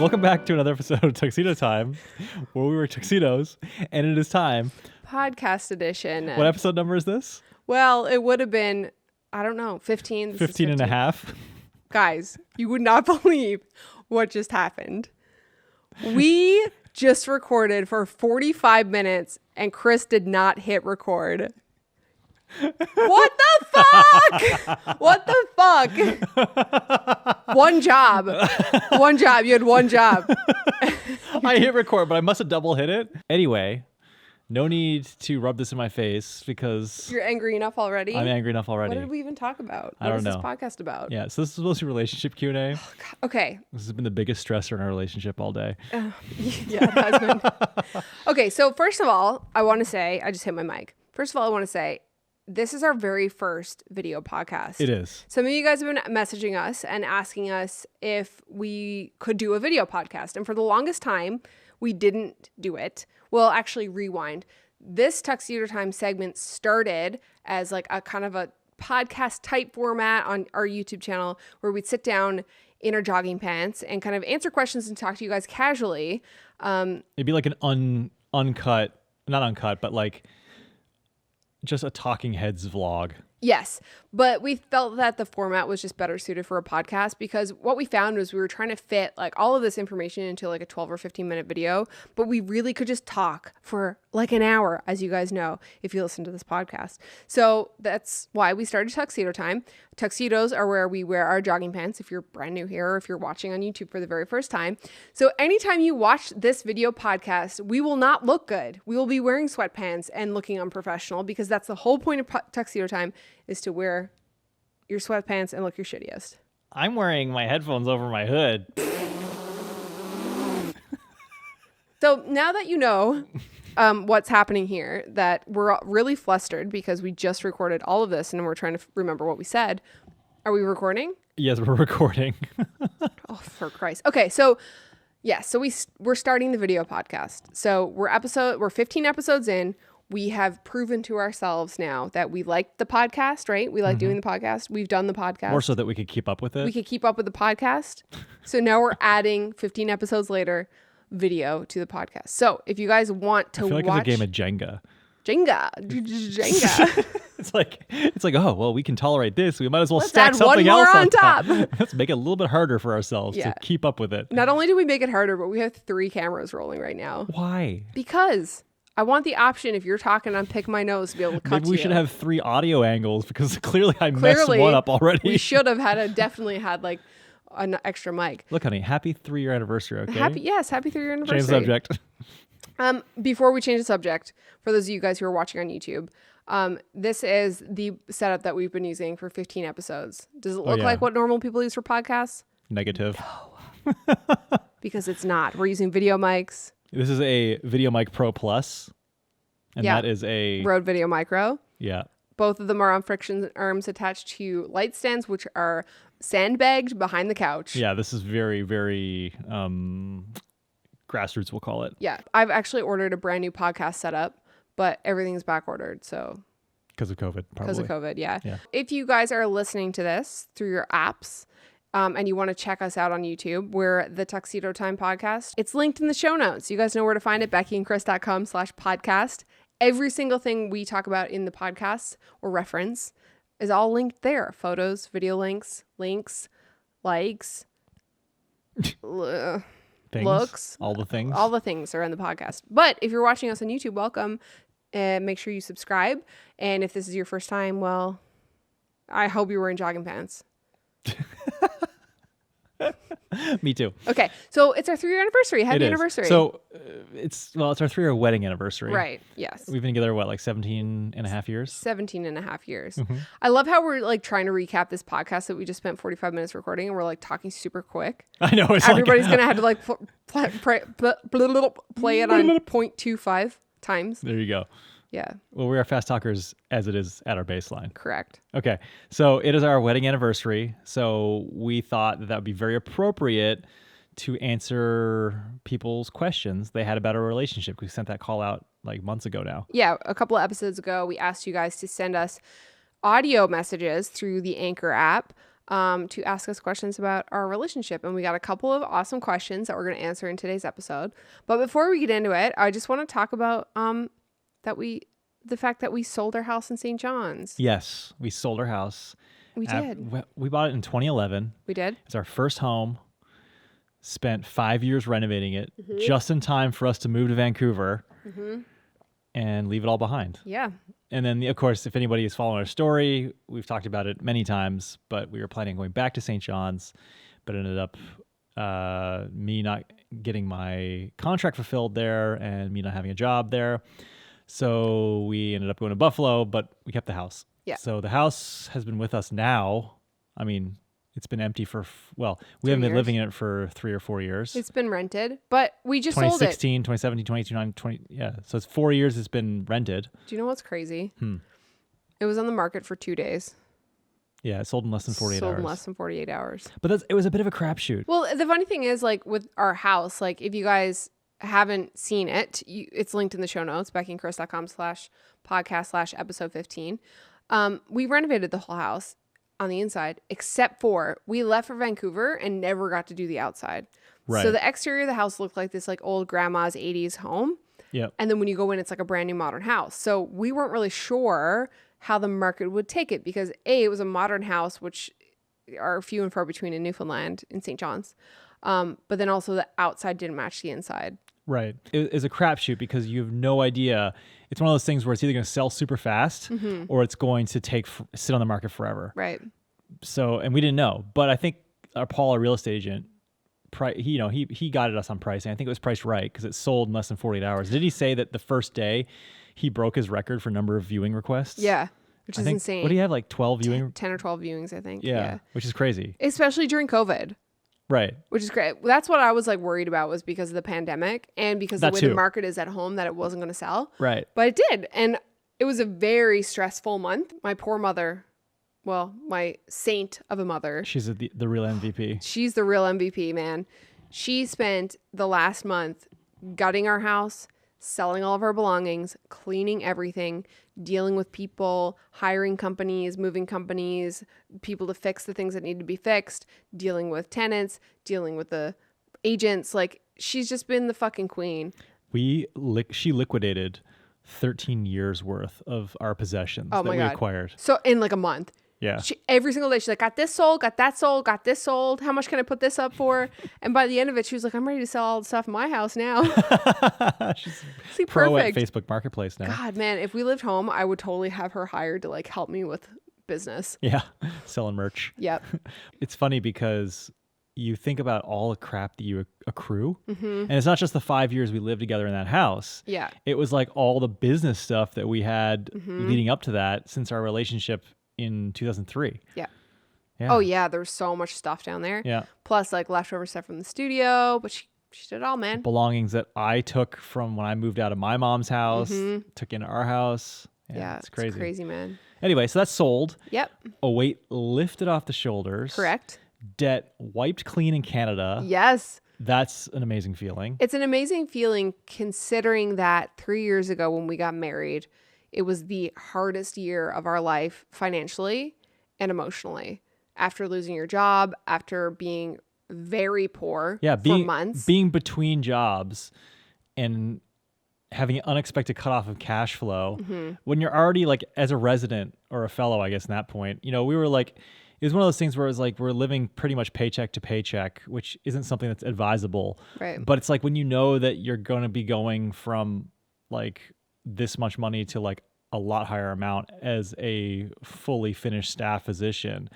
Welcome back to another episode of Tuxedo Time, where we wear tuxedos, and it is time. Podcast edition. What episode number is this? Well, it would have been, I don't know, 15. 15 and a half. Guys, you would not believe what just happened. We just recorded for 45 minutes, and Chris did not hit record. What the fuck? What the fuck? One job. You had one job. I hit record, but I must have double hit it. Anyway, no need to rub this in my face because You're angry enough already? I'm angry enough already. What did we even talk about? I don't know. What is this podcast about? Yeah, so this is supposed to be relationship Q&A. Okay. This has been the biggest stressor in our relationship all day. Yeah, it has been. Okay, so first of all, I want to say, I just hit my mic. First of all, I want to say, this is our very first video podcast. It is. Some of you guys have been messaging us and asking us if we could do a video podcast. And for the longest time, we didn't do it. Well, actually, rewind. This Tuxedo Time segment started as like a kind of a podcast type format on our YouTube channel where we'd sit down in our jogging pants and kind of answer questions and talk to you guys casually. It'd be like an not uncut, but like just a talking heads vlog. Yes, but we felt that the format was just better suited for a podcast because what we found was we were trying to fit like all of this information into like a 12 or 15 minute video, but we really could just talk for like an hour, as you guys know, if you listen to this podcast. So that's why we started Tuxedo Time. Tuxedos are where we wear our jogging pants if you're brand new here or if you're watching on YouTube for the very first time. So anytime you watch this video podcast, we will not look good. We will be wearing sweatpants and looking unprofessional because that's the whole point of Tuxedo Time is to wear your sweatpants and look your shittiest. I'm wearing my headphones over my hood. So now that you know what's happening here, that we're really flustered because we just recorded all of this and we're trying to remember what we said. Are we recording? Yes, we're recording. Oh, for Christ. Okay, so yeah, so we're starting the video podcast. So we're 15 episodes in. We have proven to ourselves now that we like the podcast, right? We like doing the podcast. We've done the podcast. More so that we could keep up with it. We could keep up with the podcast. So now we're adding 15 episodes later video to the podcast. So if you guys want to I feel like watch it's a game of Jenga. Jenga. It's like, oh, well, we can tolerate this. We might as well Let's stack add something one more else on top. Let's make it a little bit harder for ourselves Yeah. to keep up with it. Not only do we make it harder, but we have 3 cameras rolling right now. Why? Because I want the option if you're talking on Pick My Nose to be able to cut Maybe we you. should have 3 audio angles because clearly I messed one up already. We should have definitely had like an extra mic. Look, honey, happy 3-year anniversary, okay? Happy 3-year anniversary. Change the subject. Before we change the subject, for those of you guys who are watching on YouTube, this is the setup that we've been using for 15 episodes. Does it look yeah. like what normal people use for podcasts? Negative. No. Because it's not. We're using video mics. This is a Video Mic Pro Plus, and that is a Rode Video Micro. Yeah. Both of them are on friction arms attached to light stands, which are sandbagged behind the couch. Yeah, this is very, very grassroots, we'll call it. Yeah. I've actually ordered a brand new podcast setup, but everything's back ordered. So Because of COVID, probably. because of COVID, yeah. Yeah. If you guys are listening to this through your apps and you want to check us out on YouTube, we're the Tuxedo Time Podcast. It's linked in the show notes. You guys know where to find it, beckyandchris.com/podcast. Every single thing we talk about in the podcast or reference is all linked there. Photos, video links, likes, Things, looks. all the things. All the things are in the podcast. But if you're watching us on YouTube, welcome. Make sure you subscribe. And if this is your first time, well, I hope you're wearing jogging pants. Me too. Okay, so it's our 3-year anniversary. Happy anniversary. So it's our 3-year wedding anniversary. Right, yes. We've been together, like 17 and a half years? 17 and a half years. Mm-hmm. I love how we're like trying to recap this podcast that we just spent 45 minutes recording and we're like talking super quick. I know. It's Everybody's going to have to like play it on 0.25 times. There you go. Yeah. Well, we are fast talkers as it is at our baseline. Correct. Okay. So it is our wedding anniversary. So we thought that would be very appropriate to answer people's questions they had about our relationship. We sent that call out like months ago now. Yeah. A couple of episodes ago, we asked you guys to send us audio messages through the Anchor app. to ask us questions about our relationship. And we got a couple of awesome questions that we're going to answer in today's episode. But before we get into it, I just want to talk about the fact that we sold our house in St. John's. Yes, we sold our house. We did. We bought it in 2011. We did. It's our first home. Spent 5 years renovating it, just in time for us to move to Vancouver and leave it all behind. Yeah. And then, of course, if anybody is following our story, we've talked about it many times, but we were planning on going back to St. John's, but it ended up me not getting my contract fulfilled there and me not having a job there. So we ended up going to Buffalo, but we kept the house. Yeah. So the house has been with us now. I mean, it's been empty for, we 3 haven't been years. living in it for 3 or 4 years. It's been rented, but we just sold it. 2016, 2017, 2018, 20, yeah. So it's 4 years it's been rented. Do you know what's crazy? It was on the market for 2 days. Yeah, it sold in less than 48 Sold hours. in less than 48 hours. But it was a bit of a crapshoot. Well, the funny thing is, like, with our house, like, if you guys haven't seen it, it's linked in the show notes, beckyandchris.com/podcast/episode15. We renovated the whole house on the inside, except for we left for Vancouver and never got to do the outside. Right. So the exterior of the house looked like this like old grandma's 80s home. Yep. And then when you go in, it's like a brand new modern house. So we weren't really sure how the market would take it because it was a modern house, which are few and far between in Newfoundland, in St. John's. But then also the outside didn't match the inside. Right. It's a crapshoot because you have no idea. It's one of those things where it's either going to sell super fast or it's going to sit on the market forever. Right. So, and we didn't know, but I think Paul, our real estate agent, he guided us on pricing. I think it was priced right because it sold in less than 48 hours. Did he say that the first day he broke his record for number of viewing requests? Yeah. Which is insane. What do you have, like 12 viewing? 10 or 12 viewings, I think. Yeah. Which is crazy. Especially during COVID. Right. Which is great. That's what I was like worried about was because of the pandemic and because the way the market is at home that it wasn't going to sell. Right. But it did. And it was a very stressful month. My poor mother, well, my saint of a mother. She's the real MVP. She's the real MVP, man. She spent the last month gutting our house, selling all of our belongings, cleaning everything, dealing with people, hiring companies, moving companies, people to fix the things that need to be fixed, dealing with tenants, dealing with the agents. Like, she's just been the fucking queen. She liquidated 13 years worth of our possessions that we acquired. So in like a month. Yeah. Every single day, she's like, got this sold, got that sold, got this sold. How much can I put this up for? And by the end of it, she was like, I'm ready to sell all the stuff in my house now. She's See, pro perfect. at Facebook Marketplace now. God, man, if we lived home, I would totally have her hired to like help me with business. Yeah. Selling merch. Yep. It's funny because you think about all the crap that you accrue. And it's not just the 5 years we lived together in that house. Yeah. It was like all the business stuff that we had leading up to that since our relationship in 2003. Yeah. Yeah. Oh, yeah. There was so much stuff down there. Yeah. Plus, like, leftover stuff from the studio. But she did it all, man. Belongings that I took from when I moved out of my mom's house, took into our house. Yeah, it's crazy. It's crazy, man. Anyway, so that's sold. Yep. A weight lifted off the shoulders. Correct. Debt wiped clean in Canada. Yes. That's an amazing feeling. It's an amazing feeling considering that 3 years ago when we got married, it was the hardest year of our life financially and emotionally. After losing your job, after being very poor for months. Being between jobs and having an unexpected cutoff of cash flow. When you're already like as a resident or a fellow, I guess, in that point, we were like, it was one of those things where it was like we're living pretty much paycheck to paycheck, which isn't something that's advisable. Right. But it's like when you know that you're going to be going from like this much money to like a lot higher amount as a fully finished staff physician,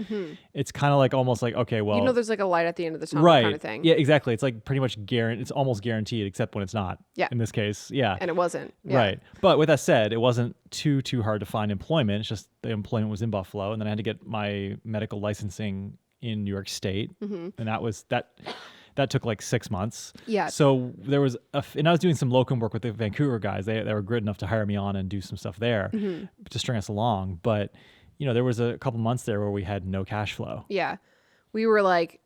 it's kind of like almost like, okay, well, there's like a light at the end of the tunnel right. kind of thing. Yeah, exactly. It's like pretty much it's almost guaranteed, except when it's not. Yeah. In this case, yeah. And it wasn't. Yeah. Right. But with that said, it wasn't too hard to find employment. It's just the employment was in Buffalo, and then I had to get my medical licensing in New York State, and that took like 6 months. Yeah. So there was and I was doing some locum work with the Vancouver guys. They were good enough to hire me on and do some stuff there to string us along. But there was a couple months there where we had no cash flow. Yeah. We were like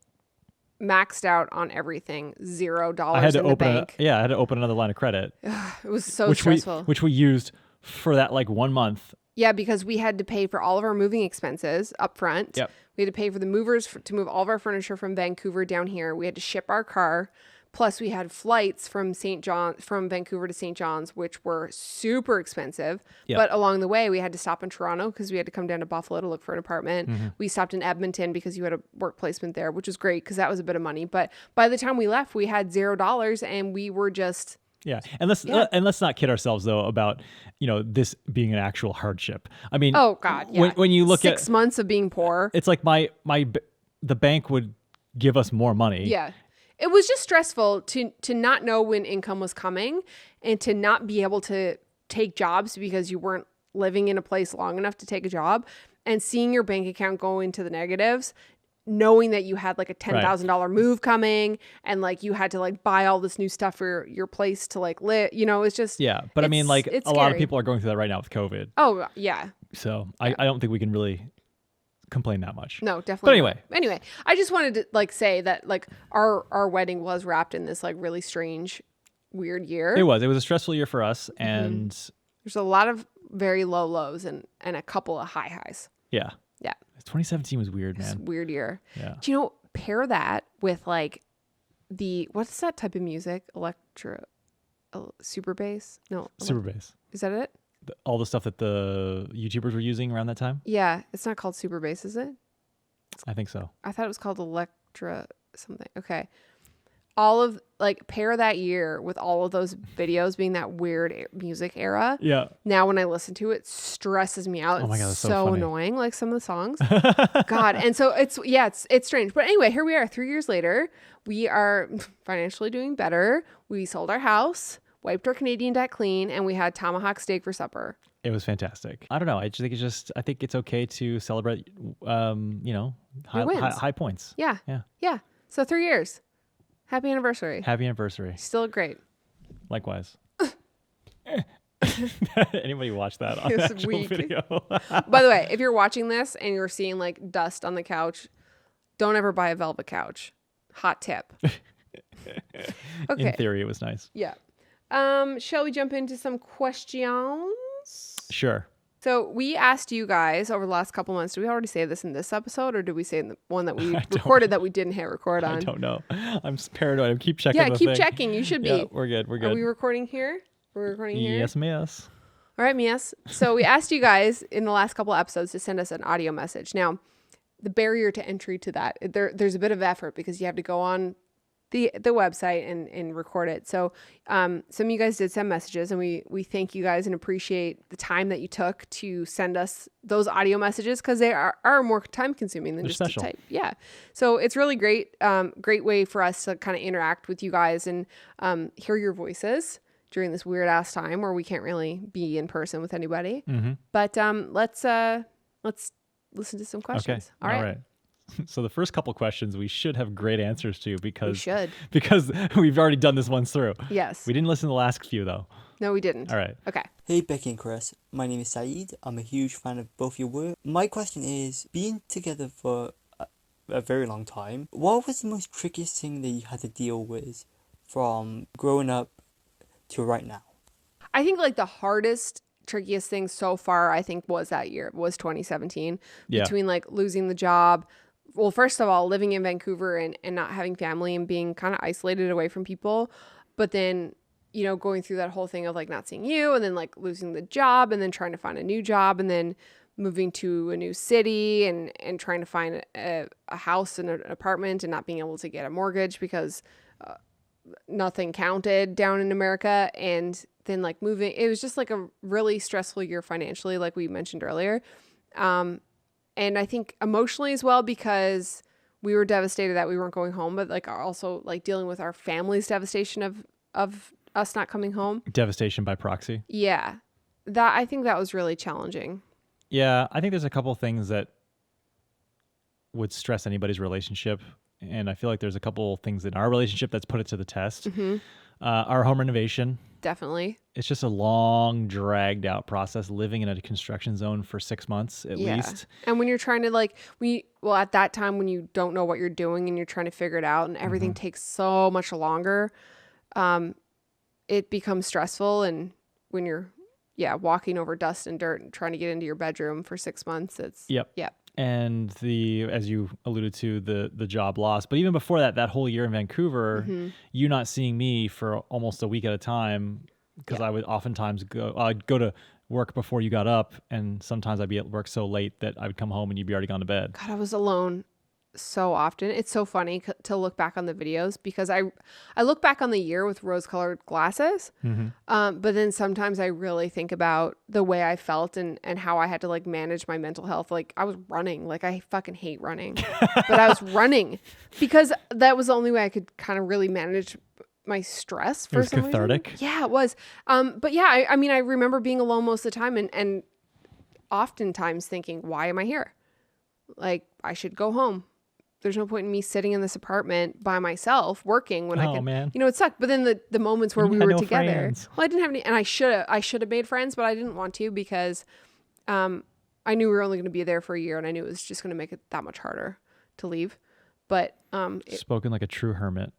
maxed out on everything, $0 I had to in the bank. I had to open another line of credit. It was so stressful. Which we used for that like 1 month Yeah, because we had to pay for all of our moving expenses up front. Yep. We had to pay for the movers to move all of our furniture from Vancouver down here. We had to ship our car. Plus, we had flights from Vancouver to St. John's, which were super expensive. Yep. But along the way, we had to stop in Toronto because we had to come down to Buffalo to look for an apartment. Mm-hmm. We stopped in Edmonton because you had a work placement there, which was great because that was a bit of money. But by the time we left, we had $0 and we were just... Yeah. And let's not kid ourselves though about, this being an actual hardship. I mean, Oh God. Yeah. when you look 6 months of being poor. it's like the bank would give us more money. Yeah. It was just stressful to not know when income was coming and to not be able to take jobs because you weren't living in a place long enough to take a job, and seeing your bank account go into the negatives, knowing that you had like a $10,000 move coming and like you had to like buy all this new stuff for your place to like live, it's just... Yeah. But I mean, like it's a lot of scary. people are going through that right now with COVID. Oh, yeah. So I don't think we can really complain that much. No, definitely. But anyway. not. Anyway, I just wanted to like say that like our wedding was wrapped in this like really strange, weird year. It was a stressful year for us. And There's a lot of very low lows and a couple of high highs. yeah, Yeah. 2017 was weird, It's a man. weird year. Yeah. Do you know, pair that with like what's that type of music? Super bass? No. Super bass. Is that it? All the stuff that the YouTubers were using around that time. Yeah. It's not called super bass, is it? I think so. I thought it was called Electra something. Okay. All of like pair that year with all of those videos being that weird music era. Yeah. Now when I listen to it, it stresses me out. Oh my God, It's that's so funny. annoying. Like some of the songs. God. And so it's strange. But anyway, here we are 3 years later. We are financially doing better. We sold our house, wiped our Canadian debt clean, and we had tomahawk steak for supper. It was fantastic. I don't know. I think it's okay to celebrate, high points. Yeah. Yeah. Yeah. So 3 years. Happy anniversary. Happy anniversary. Still great. Likewise. Anybody watch that on It's the actual weak. video? By the way, if you're watching this and you're seeing like dust on the couch, don't ever buy a velvet couch. Hot tip. Okay. In theory, it was nice. Yeah. Shall we jump into some questions? Sure. So we asked you guys over the last couple months, did we already say this in this episode or did we say in the one that we recorded that we didn't hit record on? I don't know. I'm paranoid. I keep checking Yeah, the keep thing. checking. You should be. Yeah, we're good. We're good. Are we recording here? We're recording here? Yes, miss. All right, Mias. So we asked you guys in the last couple episodes to send us an audio message. Now, the barrier to entry to that, there's a bit of effort because you have to go on the website and record it. So some of you guys did send messages, and we thank you guys and appreciate the time that you took to send us those audio messages because they are more time consuming than They're just special. to type. Yeah. So it's really great way for us to kind of interact with you guys and hear your voices during this weird ass time where we can't really be in person with anybody. Mm-hmm. But let's listen to some questions. Okay. All right. So the first couple questions we should have great answers to We because should. we've already done this once through. Yes. We didn't listen to the last few though. No, we didn't. All right. Okay. Hey Becky and Chris, my name is Saeed. I'm a huge fan of both your work. My question is, being together for a very long time, what was the most trickiest thing that you had to deal with from growing up to right now? I think like the hardest, trickiest thing so far, I think was that year, was 2017. Yeah. Between like losing the job. Well, first of all, living in Vancouver and not having family and being kind of isolated away from people. But then, going through that whole thing of like not seeing you and then like losing the job and then trying to find a new job and then moving to a new city and trying to find a house and an apartment and not being able to get a mortgage because nothing counted down in America. And then like moving, it was just like a really stressful year financially, like we mentioned earlier. And I think emotionally as well, because we were devastated that we weren't going home, but like also like dealing with our family's devastation of us not coming home. Devastation by proxy. Yeah. I think that was really challenging. Yeah, I think there's a couple things that would stress anybody's relationship. And I feel like there's a couple things in our relationship that's put it to the test. Mm-hmm. Our home renovation. Definitely. It's just a long, dragged out process living in a construction zone for 6 months at least. And when you're trying to at that time when you don't know what you're doing and you're trying to figure it out and everything takes so much longer, it becomes stressful. And when you're, yeah, walking over dust and dirt and trying to get into your bedroom for 6 months. It's Yep. yeah. And as you alluded to, the job loss. But even before that whole year in Vancouver, you not seeing me for almost a week at a time, because I would oftentimes I'd go to work before you got up, and sometimes I'd be at work so late that I would come home and you'd be already gone to bed. God, I was alone so often. It's so funny to look back on the videos, because I look back on the year with rose-colored glasses, but then sometimes I really think about the way I felt and how I had to like manage my mental health. Like I was running, like I fucking hate running, but I was running because that was the only way I could kind of really manage my stress for some cathartic. reason. Yeah, it was. But yeah, I mean, I remember being alone most of the time and oftentimes thinking, why am I here? Like I should go home. There's no point in me sitting in this apartment by myself working when I can, man. you know, it sucked. But then the moments where You we had were no together, friends. well, I didn't have any, and I should have made friends, but I didn't want to because, I knew we were only going to be there for a year, and I knew it was just going to make it that much harder to leave. But, Spoken like a true hermit.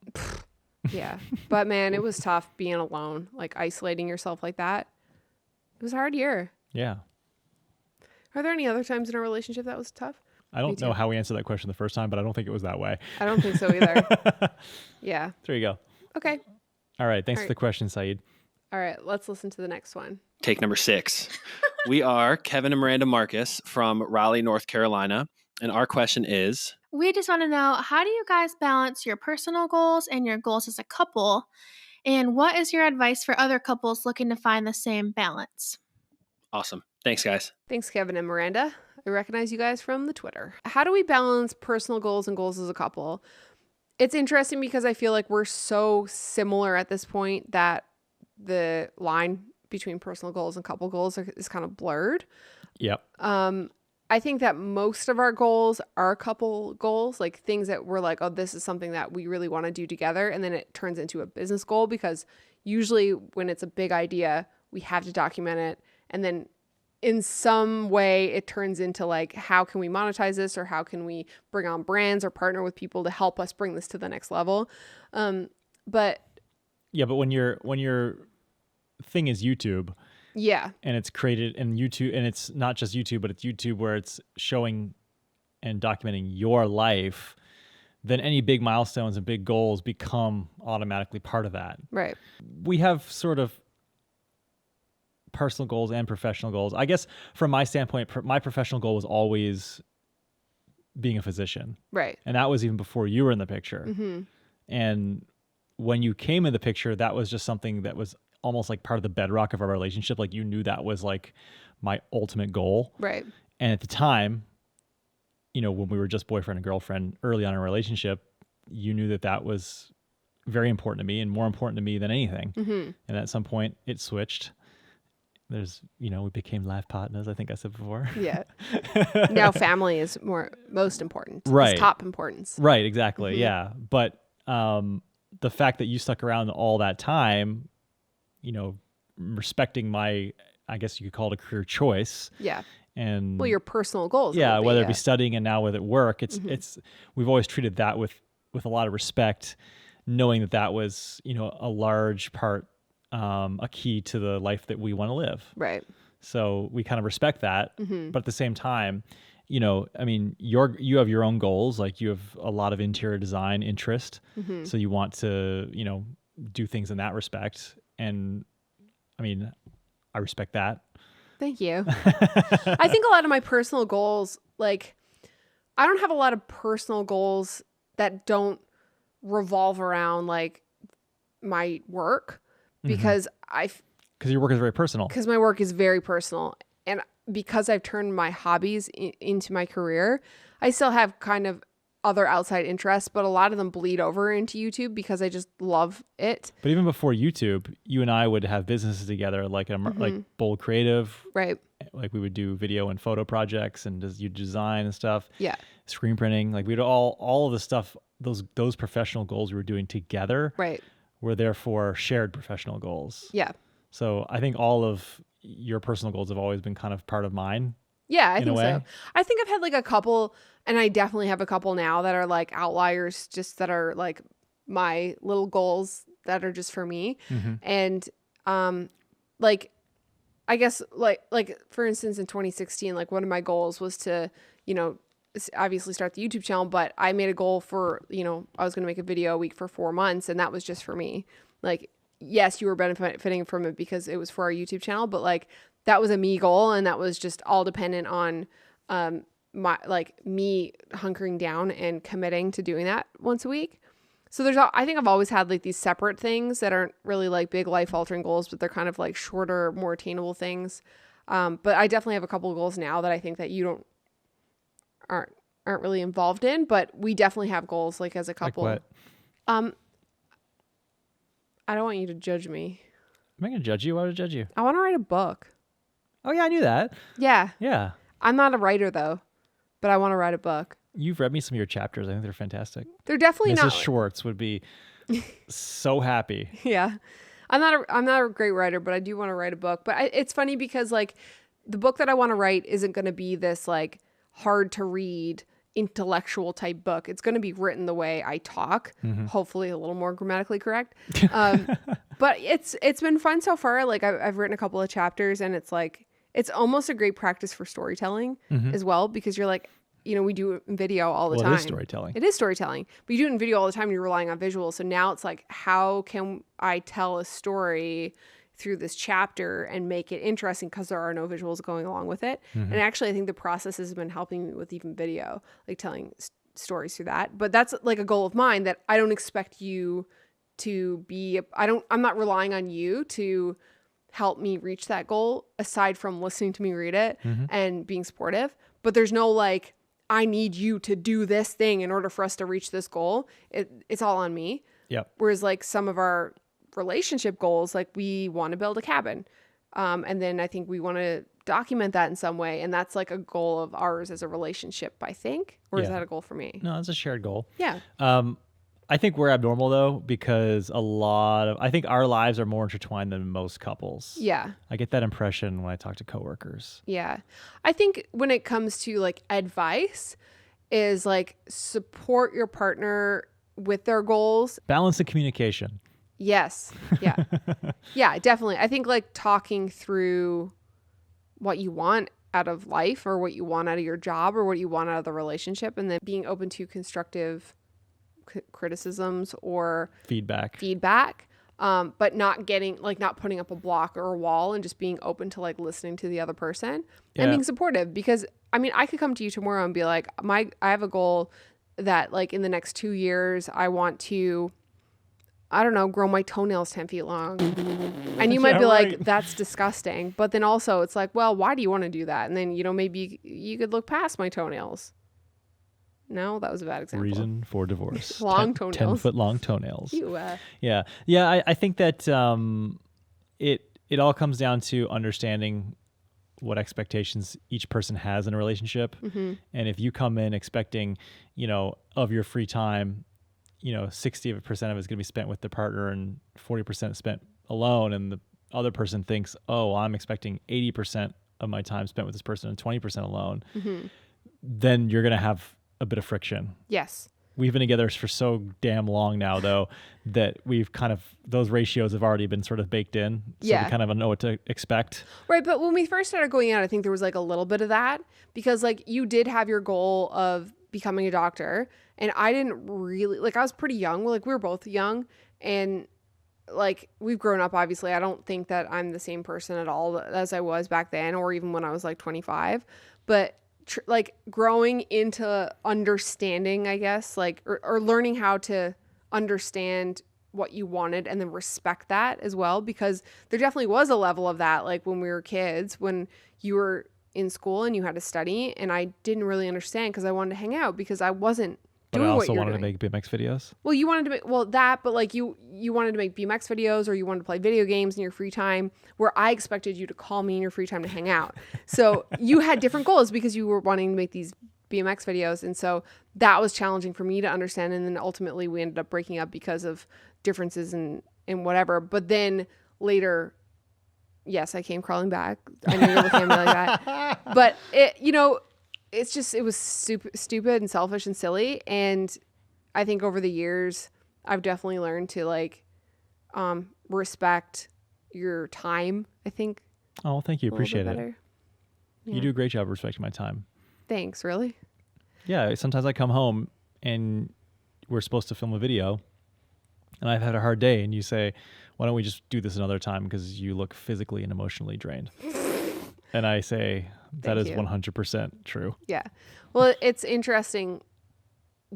yeah, but man, it was tough being alone, like isolating yourself like that. It was a hard year. Yeah. Are there any other times in our relationship that was tough? I don't know how we answered that question the first time, but I don't think it was that way. I don't think so either. Yeah. There you go. Okay. All right. Thanks All for the question, Saeed. All right. Let's listen to the next one. Take number 6. We are Kevin and Miranda Marcus from Raleigh, North Carolina. And our question is, we just want to know, how do you guys balance your personal goals and your goals as a couple? And what is your advice for other couples looking to find the same balance? awesome. Thanks, guys. Thanks, Kevin and Miranda. I recognize you guys from the Twitter. How do we balance personal goals and goals as a couple? It's interesting because I feel like we're so similar at this point that the line between personal goals and couple goals is kind of blurred. Yep. I think that most of our goals are couple goals, like things that we're like, oh, this is something that we really want to do together. And then it turns into a business goal, because usually when it's a big idea, we have to document it. And then in some way it turns into like, how can we monetize this, or how can we bring on brands or partner with people to help us bring this to the next level? But when your thing is YouTube, yeah, and it's created in YouTube, and it's not just YouTube, but it's YouTube where it's showing and documenting your life, then any big milestones and big goals become automatically part of that. right. We have sort of personal goals and professional goals. I guess from my standpoint, my professional goal was always being a physician. Right. And that was even before you were in the picture. Mm-hmm. And when you came in the picture, that was just something that was almost like part of the bedrock of our relationship. Like you knew that was like my ultimate goal. Right. And at the time, you know, when we were just boyfriend and girlfriend early on in our relationship, you knew that that was very important to me and more important to me than anything. Mm-hmm. And at some point it switched. We became life partners, I think I said before. Yeah. Now family is most important. Right. It's top importance. Right, exactly. Mm-hmm. Yeah. But the fact that you stuck around all that time, you know, respecting my, I guess you could call it a career choice. Yeah. And Well, your personal goals. yeah, whether it be yeah. studying and now with it work, Mm-hmm. we've always treated that with a lot of respect, knowing that was, you know, a large part, a key to the life that we want to live. Right. So we kind of respect that, Mm-hmm. but at the same time, you know, I mean, you have your own goals, like you have a lot of interior design interest. Mm-hmm. So you want to, you know, do things in that respect. And I mean, I respect that. Thank you. I think a lot of my personal goals, like, I don't have a lot of personal goals that don't revolve around like my work, because Because your work is very personal. because my work is very personal, and because I've turned my hobbies into my career, I still have kind of other outside interests, but a lot of them bleed over into YouTube because I just love it. But even before YouTube, you and I would have businesses together, like like Bold Creative, Right. like we would do video and photo projects, and you design and stuff. Yeah. Screen printing, like we'd all of the stuff, those professional goals we were doing together, Right. were therefore shared professional goals. Yeah. So I think all of your personal goals have always been kind of part of mine. Yeah, I in a think so. way. I think I've had like a couple, and I definitely have a couple now that are like outliers, just that are like my little goals that are just for me. Mm-hmm. And like I guess like for instance, in 2016, like one of my goals was to, obviously start the YouTube channel, but I made a goal for, I was going to make a video a week for 4 months, and that was just for me. Like, yes, you were benefiting from it because it was for our YouTube channel, but like that was a me goal, and that was just all dependent on me hunkering down and committing to doing that once a week. So I think I've always had like these separate things that aren't really like big life altering goals, but they're kind of like shorter, more attainable things. But I definitely have a couple of goals now that I think that you aren't really involved in, but we definitely have goals like as a couple. Like what? I don't want you to judge me. I'm not going to judge you. Why would I judge you? I want to write a book. Oh, yeah, I knew that. Yeah. Yeah. I'm not a writer though, but I want to write a book. You've read me some of your chapters. I think they're fantastic. They're definitely Mrs. not. Schwartz would be so happy. Yeah. I'm not a great writer, but I do want to write a book. But it's funny because like the book that I want to write isn't going to be this like hard to read intellectual type book. It's going to be written the way I talk, hopefully a little more grammatically correct. But it's been fun so far. Like I've written a couple of chapters, and it's like, it's almost a great practice for storytelling as well, because you're like, we do it in video all the time. It is storytelling. It is storytelling, but you do it in video all the time and you're relying on visuals. So now it's like, how can I tell a story through this chapter and make it interesting because there are no visuals going along with it? And actually, I think the process has been helping me with even video, like telling stories through that. But that's like a goal of mine that I don't expect you to be, I'm not relying on you to help me reach that goal aside from listening to me read it and being supportive. But there's no like, I need you to do this thing in order for us to reach this goal. It's all on me. Yep. Whereas like some of our relationship goals, like we want to build a cabin. And then I think we want to document that in some way. And that's like a goal of ours as a relationship, I think. Or is that a goal for me? No, it's a shared goal. Yeah. I think we're abnormal though, because I think our lives are more intertwined than most couples. Yeah. I get that impression when I talk to coworkers. Yeah. I think when it comes to like advice is like support your partner with their goals. Balance and communication. Yes. Yeah. Yeah, definitely. I think like talking through what you want out of life or what you want out of your job or what you want out of the relationship, and then being open to constructive criticisms or feedback, but not putting up a block or a wall, and just being open to like listening to the other person and being supportive. Because I mean, I could come to you tomorrow and be like, I have a goal that like in the next 2 years, I want to, I don't know, grow my toenails 10 feet long. And you might be like, that's disgusting. But then also it's like, well, why do you want to do that? And then, maybe you could look past my toenails. No, that was a bad example. Reason for divorce. Long toenails. 10-foot long toenails. Ew, Yeah. I think that it all comes down to understanding what expectations each person has in a relationship. And if you come in expecting, of your free time, 60% of it is going to be spent with the partner and 40% spent alone, and the other person thinks, oh, I'm expecting 80% of my time spent with this person and 20% alone, then you're going to have a bit of friction. Yes. We've been together for so damn long now, though, that we've kind of, those ratios have already been sort of baked in. So we kind of know what to expect. Right. But when we first started going out, I think there was like a little bit of that, because like you did have your goal of becoming a doctor, and I didn't really, like, I was pretty young. Like, we were both young, and like we've grown up, obviously. I don't think that I'm the same person at all as I was back then, or even when I was like 25. But like growing into understanding, I guess, like, or learning how to understand what you wanted and then respect that as well, because there definitely was a level of that, like when we were kids, when you were in school and you had to study, and I didn't really understand because I wanted to hang out, because I wasn't doing what you're doing. But I also wanted to make BMX videos. Well, you wanted to make, but like you wanted to make BMX videos, or you wanted to play video games in your free time, where I expected you to call me in your free time to hang out. So you had different goals because you were wanting to make these BMX videos. And so that was challenging for me to understand. And then ultimately we ended up breaking up because of differences in whatever. But then later, yes, I came crawling back. I know you're looking at me like that. But it was stupid and selfish and silly. And I think over the years, I've definitely learned to like respect your time, I think. Oh, thank you. a little bit Appreciate it. better. You Yeah. do a great job of respecting my time. Thanks. Really? Yeah, sometimes I come home and we're supposed to film a video and I've had a hard day and you say, why don't we just do this another time because you look physically and emotionally drained. And I say, that Thank is you. 100% true. Yeah. Well, it's interesting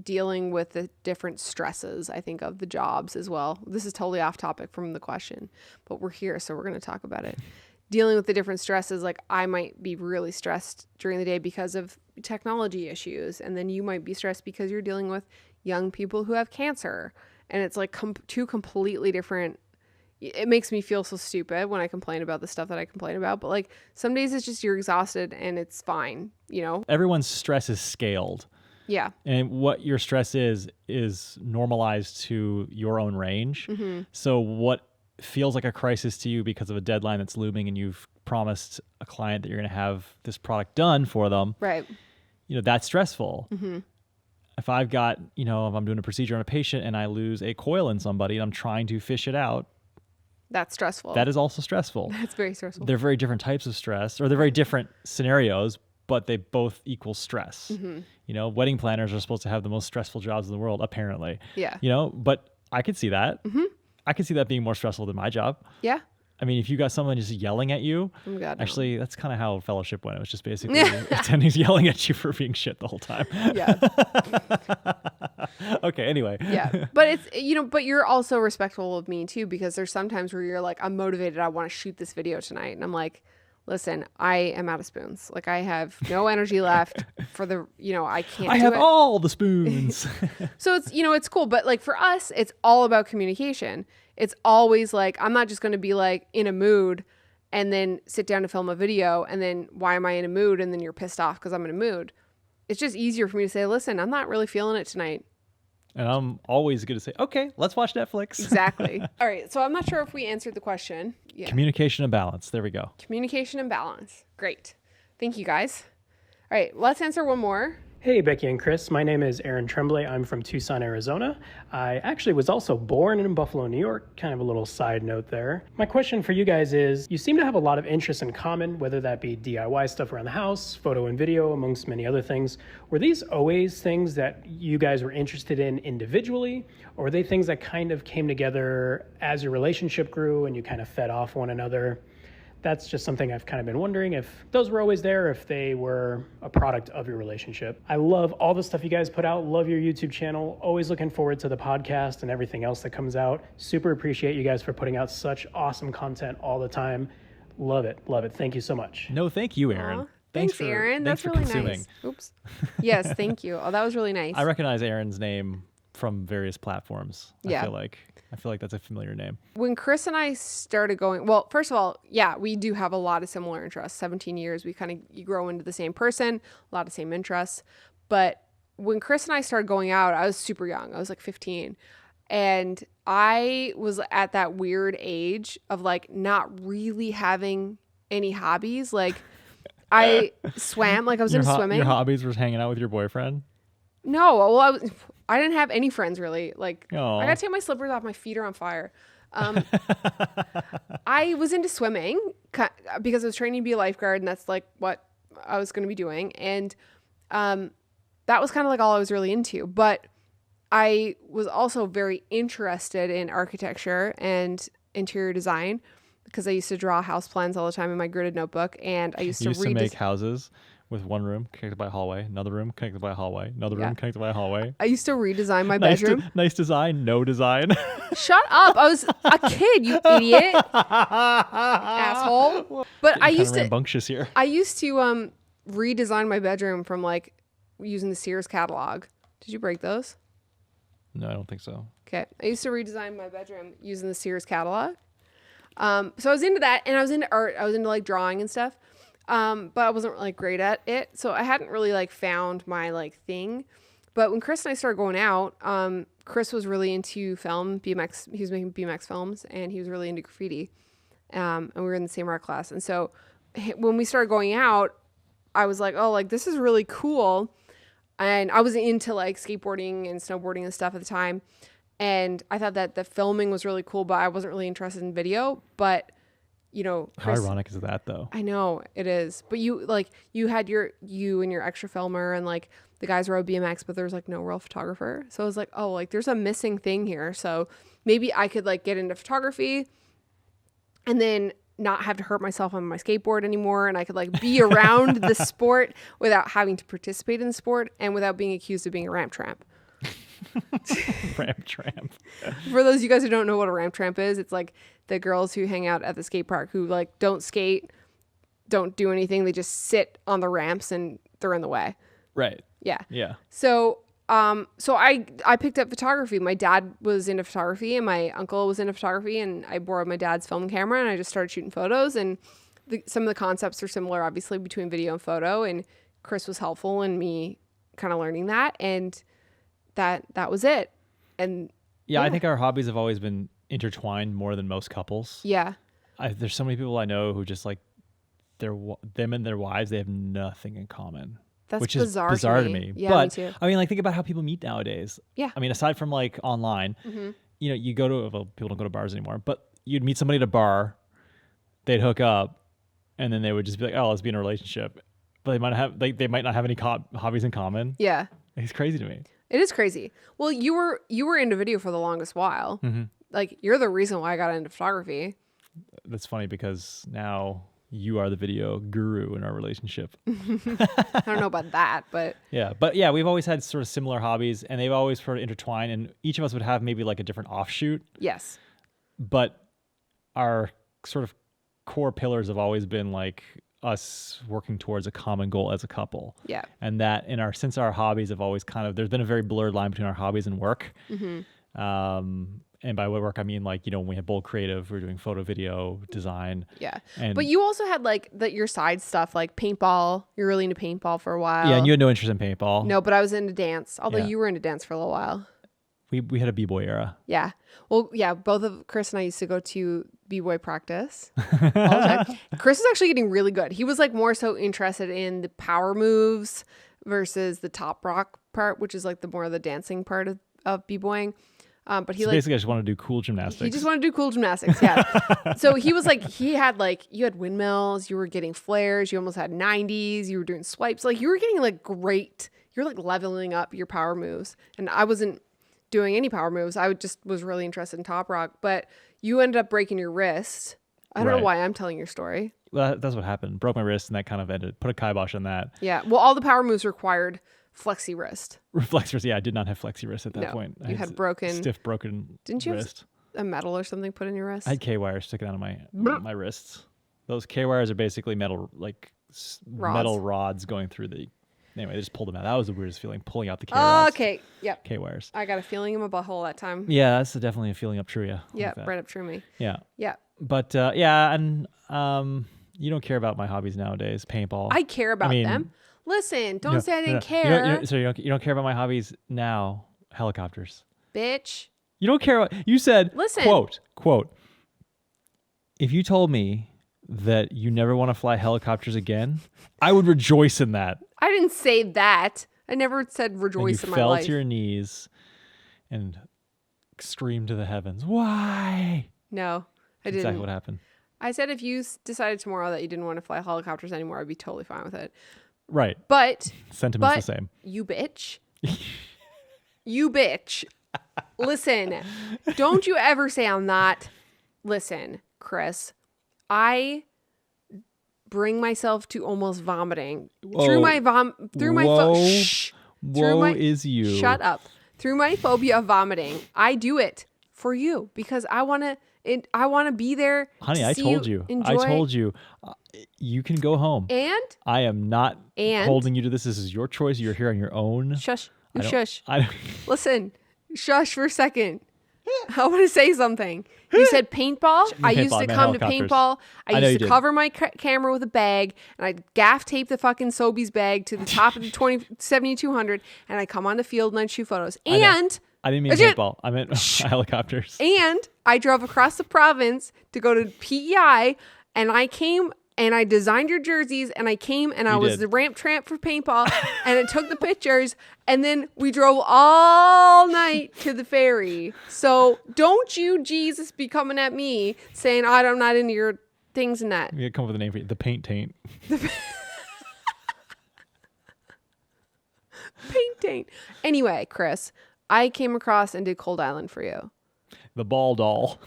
dealing with the different stresses, I think, of the jobs as well. This is totally off topic from the question, but we're here, so we're going to talk about it. Dealing with the different stresses, like I might be really stressed during the day because of technology issues, and then you might be stressed because you're dealing with young people who have cancer, and it's like two completely different. It makes me feel so stupid when I complain about the stuff that I complain about, but like some days it's just you're exhausted and it's fine, you know? Everyone's stress is scaled. Yeah. And what your stress is normalized to your own range. So what feels like a crisis to you because of a deadline that's looming and you've promised a client that you're going to have this product done for them, Right. you know, that's stressful. If I've got, you know, if I'm doing a procedure on a patient and I lose a coil in somebody and I'm trying to fish it out, That's stressful. that is also stressful. That's very stressful. They're very different types of stress, or they're very different scenarios, but they both equal stress. You know, wedding planners are supposed to have the most stressful jobs in the world, apparently. Yeah. You know, but I could see that. I could see that being more stressful than my job. Yeah. I mean, if you got someone just yelling at you, Oh my God, no. actually, that's kind of how fellowship went. It was just basically attendees yelling at you for being shit the whole time. Yeah. Okay, anyway. Yeah. But it's, you know, but you're also respectful of me too, because there's sometimes where you're like, I'm motivated. I want to shoot this video tonight. And I'm like, listen, I am out of spoons. Like I have no energy left for the, you know, I can't I do have it. all the spoons. So it's, you know, it's cool. But like for us, it's all about communication. It's always like, I'm not just going to be like in a mood and then sit down to film a video. And then why am I in a mood? And then you're pissed off because I'm in a mood. It's just easier for me to say, listen, I'm not really feeling it tonight. And I'm always going to say, okay, let's watch Netflix. Exactly. All right. So I'm not sure if we answered the question. Yeah. Communication and balance. There we go. Communication and balance. Great. Thank you guys. All right. Let's answer one more. Hey, Becky and Chris. My name is Aaron Tremblay. I'm from Tucson, Arizona. I actually was also born in Buffalo, New York. Kind of a little side note there. My question for you guys is, you seem to have a lot of interests in common, whether that be DIY stuff around the house, photo and video, amongst many other things. Were these always things that you guys were interested in individually, or were they things that kind of came together as your relationship grew and you kind of fed off one another? That's just something I've kind of been wondering if those were always there, if they were a product of your relationship. I love all the stuff you guys put out. Love your YouTube channel. Always looking forward to the podcast and everything else that comes out. Super appreciate you guys for putting out such awesome content all the time. Love it. Love it. Thank you so much. No, thank you, Aaron. Aw, thanks, Aaron. That's really nice. Oops. Yes, thank you. Oh, that was really nice. I recognize Aaron's name from various platforms. Yeah. I feel like that's a familiar name. When Chris and I started going, well, first of all, yeah, we do have a lot of similar interests. 17 years, you grow into the same person, a lot of same interests. But when Chris and I started going out, I was super young. I was like 15. And I was at that weird age of like not really having any hobbies. Like I swam, like I was into swimming. Your hobbies was hanging out with your boyfriend? No, well, I didn't have any friends really. Like Aw. I gotta take my slippers off. My feet are on fire. I was into swimming because I was training to be a lifeguard, and that's like what I was going to be doing. And that was kind of like all I was really into. But I was also very interested in architecture and interior design because I used to draw house plans all the time in my gridded notebook, and I used You to used to read make houses with one room connected by a hallway, another room connected by a hallway, another room connected by a hallway. I used to redesign my Nice, bedroom. nice design, no design. Shut up. I was a kid, you idiot. Asshole. But I used to rambunctious here. redesign my bedroom from like using the Sears catalog. Did you break those? No, I don't think so. Okay. I used to redesign my bedroom using the Sears catalog. So I was into that, and I was into art. I was into like drawing and stuff. But I wasn't like great at it. So I hadn't really like found my like thing. But when Chris and I started going out, Chris was really into film, BMX. He was making BMX films, and he was really into graffiti. And we were in the same art class. And so when we started going out, I was like, oh, like this is really cool. And I was into like skateboarding and snowboarding and stuff at the time. And I thought that the filming was really cool, but I wasn't really interested in video. But How ironic is that, though? I know it is, but you had you and your extra filmer, and like the guys rode BMX, but there was like no real photographer. So I was like, oh, like there's a missing thing here. So maybe I could like get into photography, and then not have to hurt myself on my skateboard anymore, and I could like be around the sport without having to participate in the sport and without being accused of being a ramp tramp. Ramp tramp. For those of you guys who don't know what a ramp tramp is, it's like the girls who hang out at the skate park who like don't skate, don't do anything. They just sit on the ramps and they're in the way. Right. Yeah. Yeah. So I picked up photography. My dad was into photography and my uncle was into photography, and I borrowed my dad's film camera and I just started shooting photos, and some of the concepts are similar obviously between video and photo, and Chris was helpful in me kind of learning that, and that was it. And yeah, I think our hobbies have always been intertwined more than most couples. Yeah. There's so many people I know who just like them and their wives, they have nothing in common. That's which bizarre is bizarre to me. Yeah, but me too. I mean, like, think about how people meet nowadays. Yeah. I mean, aside from like online, you go to, well, people don't go to bars anymore, but you'd meet somebody at a bar, they'd hook up, and then they would just be like, oh, let's be in a relationship. But they might not have any hobbies in common. Yeah. It's crazy to me. It is crazy. Well, you were into video for the longest while. Like, you're the reason why I got into photography. That's funny because now you are the video guru in our relationship. I don't know about that, but yeah, we've always had sort of similar hobbies, and they've always sort of intertwined, and each of us would have maybe like a different offshoot. Yes. But our sort of core pillars have always been like us working towards a common goal as a couple. Yeah. And that since our hobbies have always there's been a very blurred line between our hobbies and work. And by work, I mean, like, when we had Bold Creative, we were doing photo, video, design. Yeah. And but you also had like your side stuff, like paintball. You're really into paintball for a while. yeah, and you had no interest in paintball. No, but I was into dance. Although Yeah. you were into dance for a little while. We had a b-boy era. Yeah. Well, yeah, both of Chris and I used to go to b-boy practice all the time. Chris was actually getting really good. He was like more so interested in the power moves versus the top rock part, which is like the more of the dancing part of b-boying. But he Basically, I just want to do cool gymnastics. He just wanted to do cool gymnastics. Yeah. So he was like, you had windmills, you were getting flares, you almost had 90s, you were doing swipes. Like, you were getting like great, you're like leveling up your power moves. And I wasn't doing any power moves. I was really interested in top rock, but you ended up breaking your wrist. I don't know why I'm telling your story. Well, that's what happened. Broke my wrist, and that kind of put a kibosh on that. Yeah. Well, all the power moves required flexi wrist. Flexi. Yeah, I did not have flexi wrist at that No, point. you had broken stiff broken. Didn't you wrist. have a metal or something put in your wrist? I had K wires sticking out of my wrists. Those K wires are basically metal, like metal rods going through the. Anyway, they just pulled them out. That was the weirdest feeling, pulling out the K rods. Okay. Yep. K wires. I got a feeling in my butthole that time. Yeah, that's definitely a feeling up true. Yeah. Yeah, like right up true me. Yeah. Yeah. But yeah, and you don't care about my hobbies nowadays. Paintball. I care about them. Listen, don't say I didn't care. So you don't care about my hobbies now. Helicopters. Bitch. You don't care. You said, listen. Quote. If you told me that you never want to fly helicopters again, I would rejoice in that. I didn't say that. I never said rejoice in my life. You fell to your knees and screamed to the heavens. Why? No, I didn't. Exactly what happened. I said if you decided tomorrow that you didn't want to fly helicopters anymore, I'd be totally fine with it. Right. But sentiment's the same. You bitch. You bitch. Listen, don't you ever say I'm not. Listen, Chris, I bring myself to almost vomiting through my is you. Shut up. Through my phobia of vomiting, I do it for you because I want to be there. Honey, I told you. You can go home. And I am not holding you to this. This is your choice. You're here on your own. Shush. Shush. Listen, shush for a second. I want to say something. You said paintball. I used to come to paintball. I used to cover my camera with a bag, and I'd gaff tape the fucking Sobeys bag to the top of the 7200, and I come on the field and I'd shoot photos. And I didn't mean paintball. I meant helicopters. And I drove across the province to go to PEI, and I came and I designed your jerseys, and I came and I was the ramp tramp for paintball, and I took the pictures, and then we drove all night to the ferry. So don't you, Jesus, be coming at me saying I'm not into your things in that. We gotta come up with a name for you. The paint taint. Painting. Anyway, Chris, I came across and did Cold Island for you. The ball doll.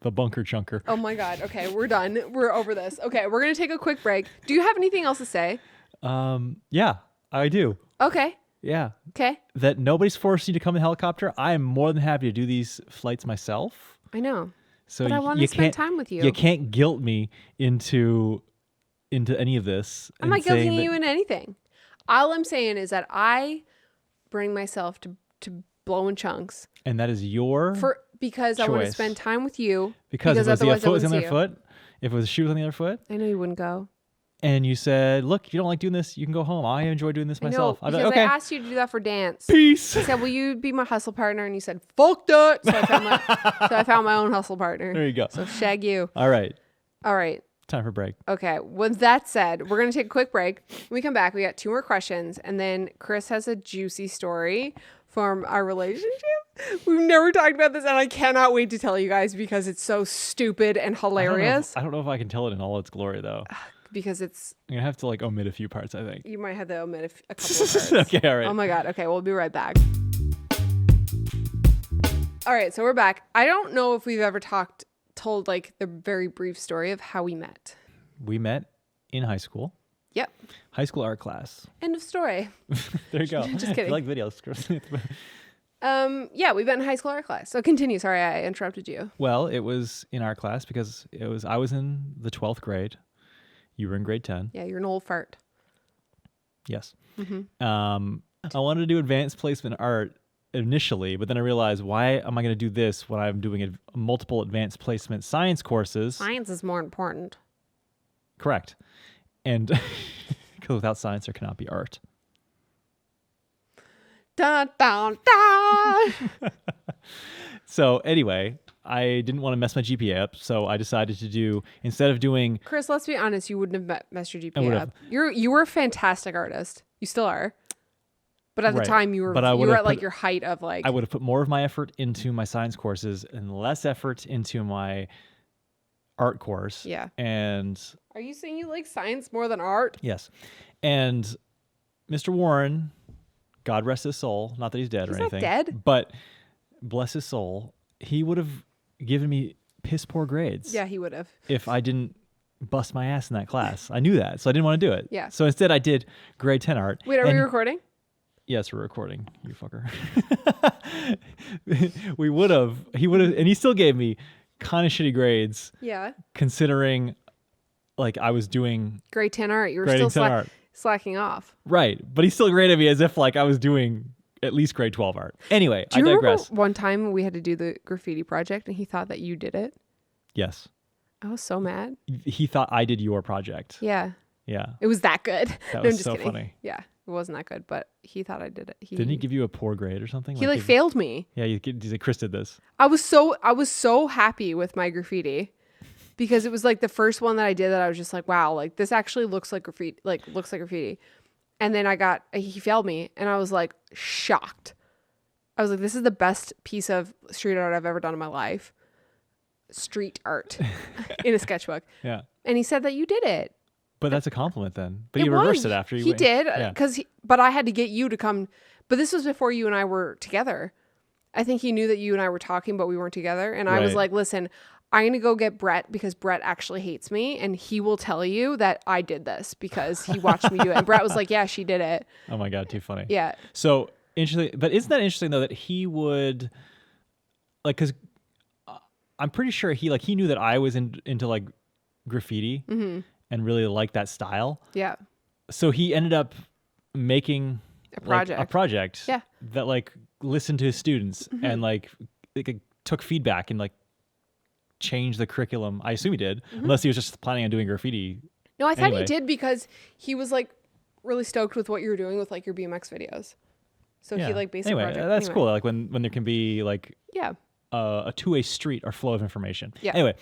The bunker chunker. Oh my God. Okay, we're done. We're over this. Okay, we're going to take a quick break. Do you have anything else to say? Yeah, I do. Okay. Yeah. Okay. That nobody's forcing you to come in a helicopter. I am more than happy to do these flights myself. I know. So But I want to spend time with you. You can't guilt me into any of this. I'm not guilting you into anything. All I'm saying is that I bring myself to blowing chunks. And that is your because I want to choice. spend time with you. Because if it was the otherwise foot I was on wouldn't the see other foot, if it was the shoe was on the other foot, you. I know you wouldn't go. and you said, "Look, if you don't like doing this, you can go home. I enjoy doing this myself." I I'd know, be because like, okay, I asked you to do that for dance. peace. I said, will you be my hustle partner? And you said, fuck that. So I found my own hustle partner. There you go. So shag you. All right, All right. time for break. Okay. With that said, we're going to take a quick break. When we come back, we got 2 more questions. And then Chris has a juicy story from our relationship. We've never talked about this, and I cannot wait to tell you guys because it's so stupid and hilarious. I don't know if I can tell it in all its glory though. Because it's, I'm gonna have to like omit a few parts. I think. you might have to omit a couple of parts. Okay, all right. Oh my God. Okay, we'll be right back. All right, so we're back. I don't know if we've ever told like the very brief story of how we met. We met in high school. Yep. High school art class. End of story. There you go. Just kidding. If you like videos. Yeah, we met in high school art class. So continue. Sorry, I interrupted you. Well, it was in art class because I was in the 12th grade. You were in grade 10. Yeah, you're an old fart. Yes. Mm-hmm. I wanted to do advanced placement art initially, but then I realized, why am I going to do this when I'm doing multiple advanced placement science courses? Science is more important. Correct. And because without science, there cannot be art. Dun, dun, dun. So anyway, I didn't want to mess my GPA up, so I decided to do, instead of doing... Chris, let's be honest. You wouldn't have messed your I GPA would've. up. You were a fantastic artist. You still are. But at the Right. time, you were But I you were would've at like put- your height of like. I would have put more of my effort into my science courses and less effort into my art course. Yeah. And Are you saying you like science more than art? yes. And Mr. Warren, God rest his soul, not that he's dead He's or not anything. dead. But bless his soul, he would have given me piss poor grades. Yeah, he would have. If I didn't bust my ass in that class. I knew that, so I didn't want to do it. Yeah. So instead I did grade 10 art. Wait, are we And- recording? Yes, we're recording, you fucker. He would have, and he still gave me kind of shitty grades Yeah. considering like I was doing Grade 10 art. You were grading still 10 art. slacking off. Right. But he still graded me as if like I was doing at least grade 12 art. Anyway, Do you I remember digress. one time we had to do the graffiti project and he thought that you did it? Yes. I was so mad. He thought I did your project. Yeah. Yeah. It was that good. That No, I'm was just so kidding. funny. Yeah. It wasn't that good, but he thought I did it. Didn't he give you a poor grade or something? He like give- failed me. Yeah, he's like, Chris did this. I was so happy with my graffiti because it was like the first one that I did that I was just like, wow, like this actually looks like graffiti. And then he failed me and I was like shocked. I was like, this is the best piece of street art I've ever done in my life. Street art in a sketchbook. Yeah. And he said that you did it. But that's a compliment then. But It he reversed was. it after you He went. did Yeah. but I had to get you to come. But this was before you and I were together. I think he knew that you and I were talking, but we weren't together. And I was Right. like, listen, I'm going to go get Brett because Brett actually hates me. And he will tell you that I did this because he watched me do it. And Brett was like, yeah, she did it. Oh my God, too funny. Yeah. So interesting, but isn't that interesting though that he would like, because I'm pretty sure he knew that I was into like graffiti and really liked that style. Yeah. So he ended up making A project. a project Yeah. that like listened to his students and like took feedback and like changed the curriculum. I assume he did, unless he was just planning on doing graffiti. No, I thought Anyway. he did because he was like really stoked with what you were doing with like your BMX videos. So he like basically anyway, project. that's anyway. cool. Like when there can be like Yeah. a two-way street or flow of information. Yeah. Anyway,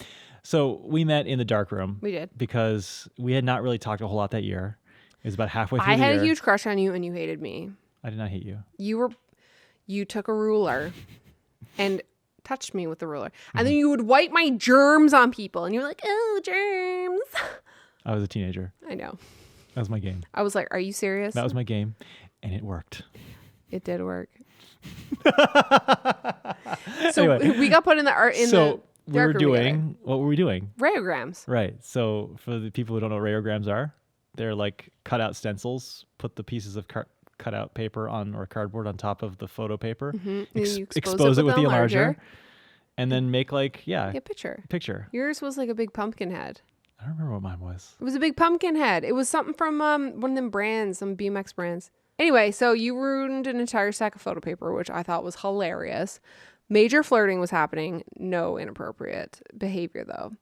so we met in the dark room. We did. Because we had not really talked a whole lot that year. It was about halfway through I the had year. a huge crush on you and you hated me. I did not hate you. You took a ruler and touched me with the ruler. And then you would wipe my germs on people. And you were like, oh, germs. I was a teenager. I know. That was my game. I was like, are you serious? That was my game, and it worked. It did work. So Anyway, we got put in the art in the we were dark room doing what were we doing? together. Radiograms. Right. So for the people who don't know what radiograms are, they're like cutout stencils. Put the pieces of cutout paper on or cardboard on top of the photo paper. And you Expose it with the enlarger. enlarger, and then make like Yeah, picture. picture. Yours was like a big pumpkin head. I don't remember what mine was. It was a big pumpkin head. It was something from one of them brands, some BMX brands. Anyway, so you ruined an entire stack of photo paper, which I thought was hilarious. Major flirting was happening. No inappropriate behavior, though.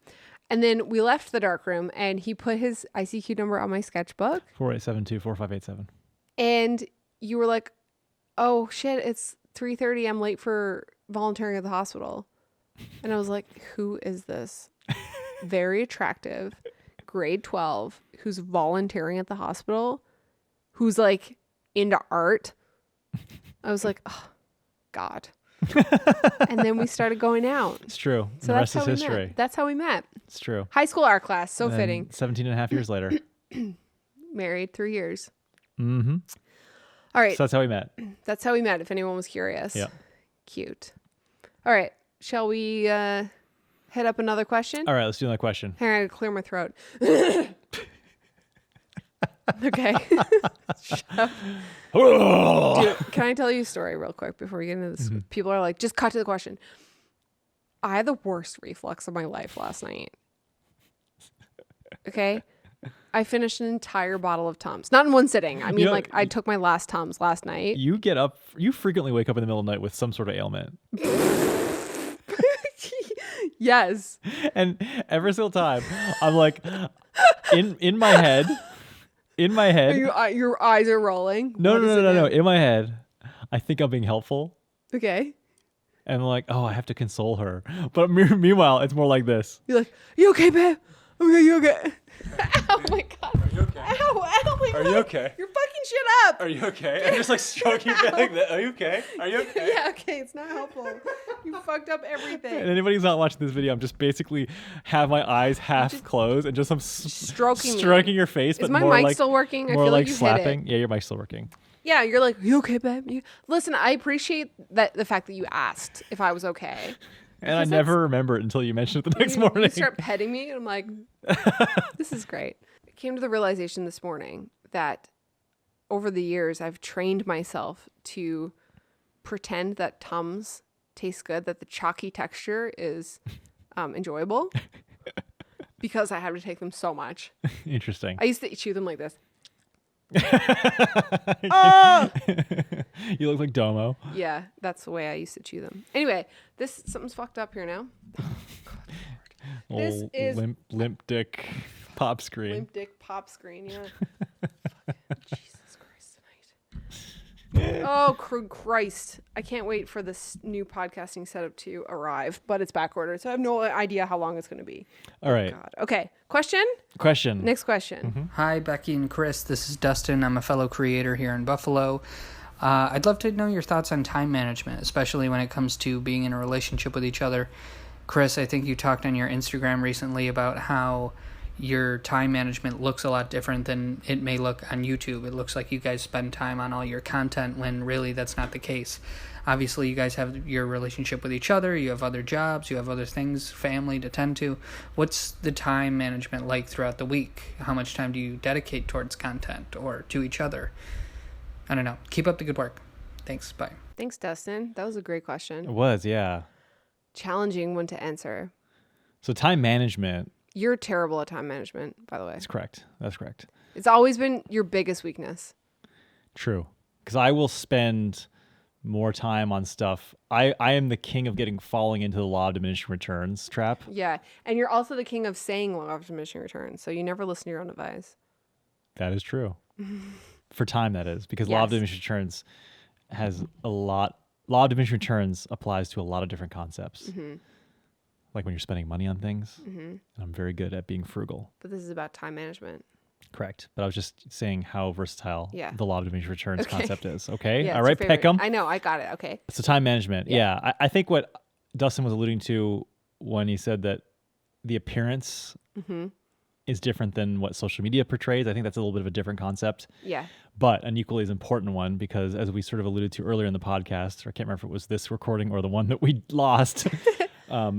And then we left the dark room, and he put his ICQ number on my sketchbook. 4872-4587. And you were like, oh, shit, it's 3:30. I'm late for volunteering at the hospital. And I was like, who is this? Very attractive, grade 12, who's volunteering at the hospital, who's like into art. I was like, oh, God. And then we started going out. It's true. So The that's rest how is we history. met. That's how we met. It's true. High school art class. So And then fitting. 17 and a half years later. Married 3 years. Mm-hmm. All right. So that's how we met. That's how we met, if anyone was curious. Yeah. Cute. All right. Shall we hit up another question? All right, let's do another question. Hang on, I gotta clear my throat. Okay. Shut up. Dude, can I tell you a story real quick before we get into this? People are like, just cut to the question. I had the worst reflux of my life last night. Okay? I finished an entire bottle of Tums. Not in one sitting. I mean, like, I took my last Tums last night. You get up, you frequently wake up in the middle of the night with some sort of ailment. Yes. And every single time, I'm like, in my head. Your eyes are rolling. No. What is it now? In my head, I think I'm being helpful. Okay. And I'm like, oh, I have to console her. But meanwhile, it's more like this. You're like, you okay, babe? Okay, you okay? Oh my God. Are you okay? Ow, Are you okay? You're fucking shit up. Are you okay? I'm just like stroking you like that. Are you okay? Are you okay? Yeah, okay, it's not helpful. You fucked up everything. And anybody who's not watching this video, I'm just basically have my eyes half closed and just I'm Stroking your face. Is but my more mic like, still working? I more feel like like you slapping. hit it. Yeah, your mic's still working. Yeah, you're like, you okay, babe? Listen, I appreciate that the fact that you asked if I was okay. And I never remember it until you mentioned it the next morning. You start petting me, and I'm like, this is great. I came to the realization this morning that over the years, I've trained myself to pretend that Tums taste good, that the chalky texture is enjoyable, because I have to take them so much. Interesting. I used to chew them like this. You look like Domo. Yeah, that's the way I used to chew them. Anyway, something's fucked up here now. This Old is limp dick pop screen. limp dick pop screen. Yeah. Jesus Christ tonight. Oh, Christ! I can't wait for this new podcasting setup to arrive, but it's back ordered, so I have no idea how long it's going to be. All right. God. Okay. Question. Next question. Hi, Becky and Chris. This is Dustin. I'm a fellow creator here in Buffalo. I'd love to know your thoughts on time management, especially when it comes to being in a relationship with each other. Chris, I think you talked on your Instagram recently about how your time management looks a lot different than it may look on YouTube. It looks like you guys spend time on all your content when really that's not the case. Obviously, you guys have your relationship with each other, you have other jobs, you have other things, family to tend to. What's the time management like throughout the week? How much time do you dedicate towards content or to each other? I don't know. Keep up the good work. Thanks. Bye. Thanks, Dustin. That was a great question. It was, yeah. Challenging one to answer. So time management. You're terrible at time management, by the way. That's correct. That's correct. It's always been your biggest weakness. True. Because I will spend more time on stuff. I am the king of falling into the law of diminishing returns trap. Yeah. And you're also the king of saying law of diminishing returns. So you never listen to your own advice. That is true. For time, that is. Because law of Yes. diminishing returns has a lot. Law of diminishing returns applies to a lot of different concepts. Mm-hmm. Like when you're spending money on things. Mm-hmm. And I'm very good at being frugal. But this is about time management. Correct. But I was just saying how versatile the law of diminishing returns Okay. concept is. Okay. Yeah, all it's right, your favorite. Peckham. I know. I got it. Okay. So time management. Yeah. I think what Dustin was alluding to when he said that the appearance is different than what social media portrays. I think that's a little bit of a different concept. Yeah. But an equally as important one, because as we sort of alluded to earlier in the podcast, or I can't remember if it was this recording or the one that we lost,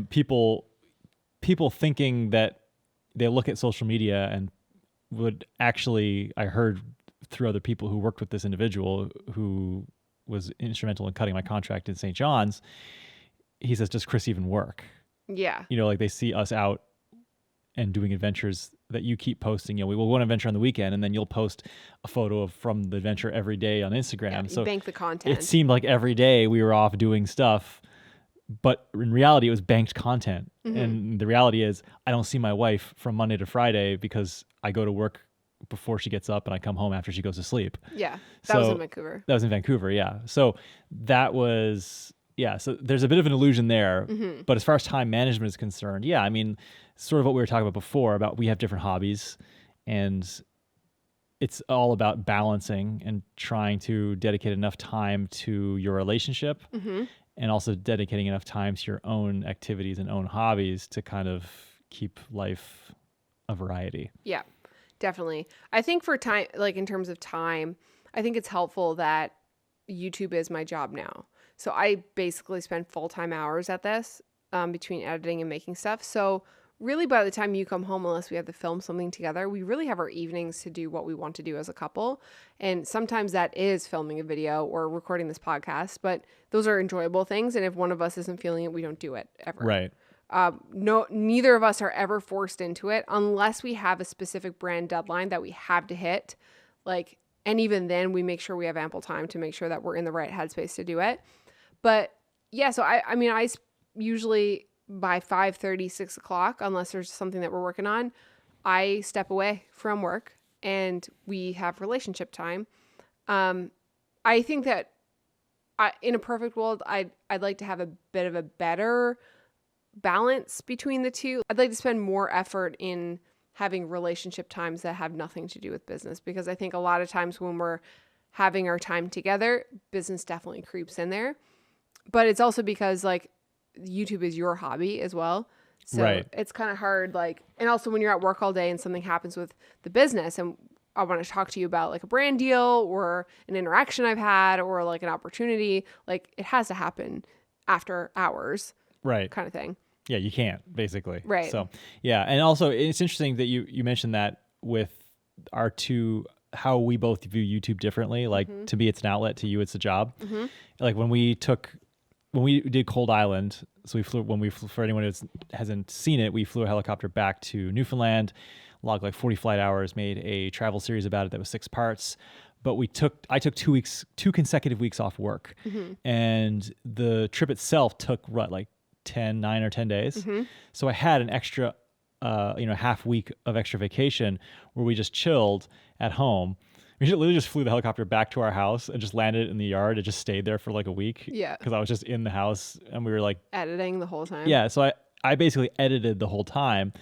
people thinking that they look at social media and would actually, I heard through other people who worked with this individual who was instrumental in cutting my contract in St. John's, he says, does Chris even work? Yeah. You know, like they see us out and doing adventures that you keep posting. You know, we will go on an adventure on the weekend and then you'll post a photo from the adventure every day on Instagram. Yeah, so bank the content. it seemed like every day we were off doing stuff, but in reality it was banked content. And the reality is I don't see my wife from Monday to Friday because I go to work before she gets up and I come home after she goes to sleep. Yeah. That was in Vancouver. That was in Vancouver. Yeah. So that was, so there's a bit of an illusion there, but as far as time management is concerned, I mean, sort of what we were talking about before about we have different hobbies and it's all about balancing and trying to dedicate enough time to your relationship and also dedicating enough time to your own activities and own hobbies to kind of keep life a variety. Yeah, definitely. I think for time, like in terms of time, I think it's helpful that YouTube is my job now. So I basically spend full-time hours at this between editing and making stuff. So really by the time you come home, unless we have to film something together, we really have our evenings to do what we want to do as a couple. And sometimes that is filming a video or recording this podcast, but those are enjoyable things. And if one of us isn't feeling it, we don't do it ever. Right. Neither of us are ever forced into it unless we have a specific brand deadline that we have to hit. Like, and even then we make sure we have ample time to make sure that we're in the right headspace to do it. But yeah, so I mean, I usually by 5:30, 6 o'clock, unless there's something that we're working on, I step away from work and we have relationship time. I think that in a perfect world, I'd like to have a bit of a better balance between the two. I'd like to spend more effort in having relationship times that have nothing to do with business, because I think a lot of times when we're having our time together, business definitely creeps in there. But it's also because like YouTube is your hobby as well. So it's kind of hard, like, and also when you're at work all day and something happens with the business and I want to talk to you about like a brand deal or an interaction I've had or like an opportunity, like it has to happen after hours. Right. Kind of thing. Yeah, you can't basically. Right. So yeah. And also it's interesting that you mentioned that with our two, how we both view YouTube differently. Like to me, it's an outlet, to you, it's a job. Like when we did Cold Island, so for anyone who hasn't seen it, we flew a helicopter back to Newfoundland, logged like 40 flight hours, made a travel series about it that was 6 parts. But I took 2 consecutive weeks off work. And the trip itself took like 9 or 10 days. So I had an extra, half week of extra vacation where we just chilled at home. We literally just flew the helicopter back to our house and just landed in the yard and just stayed there for like a week. Yeah. Because I was just in the house and we were like editing the whole time. Yeah. So I basically edited the whole time.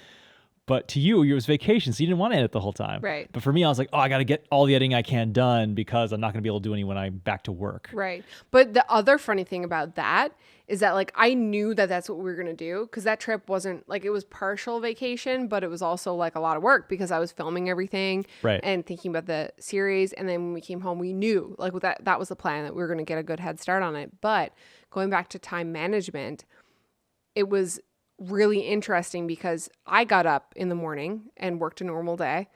But to you, it was vacation, so you didn't want to edit the whole time. Right. But for me, I was like, I got to get all the editing I can done because I'm not going to be able to do any when I'm back to work. Right. But the other funny thing about that is that like I knew that that's what we were going to do, because that trip wasn't like, it was partial vacation, but it was also like a lot of work because I was filming everything and thinking about the series. And then when we came home, we knew like that was the plan, that we were going to get a good head start on it. But going back to time management, it was really interesting because I got up in the morning and worked a normal day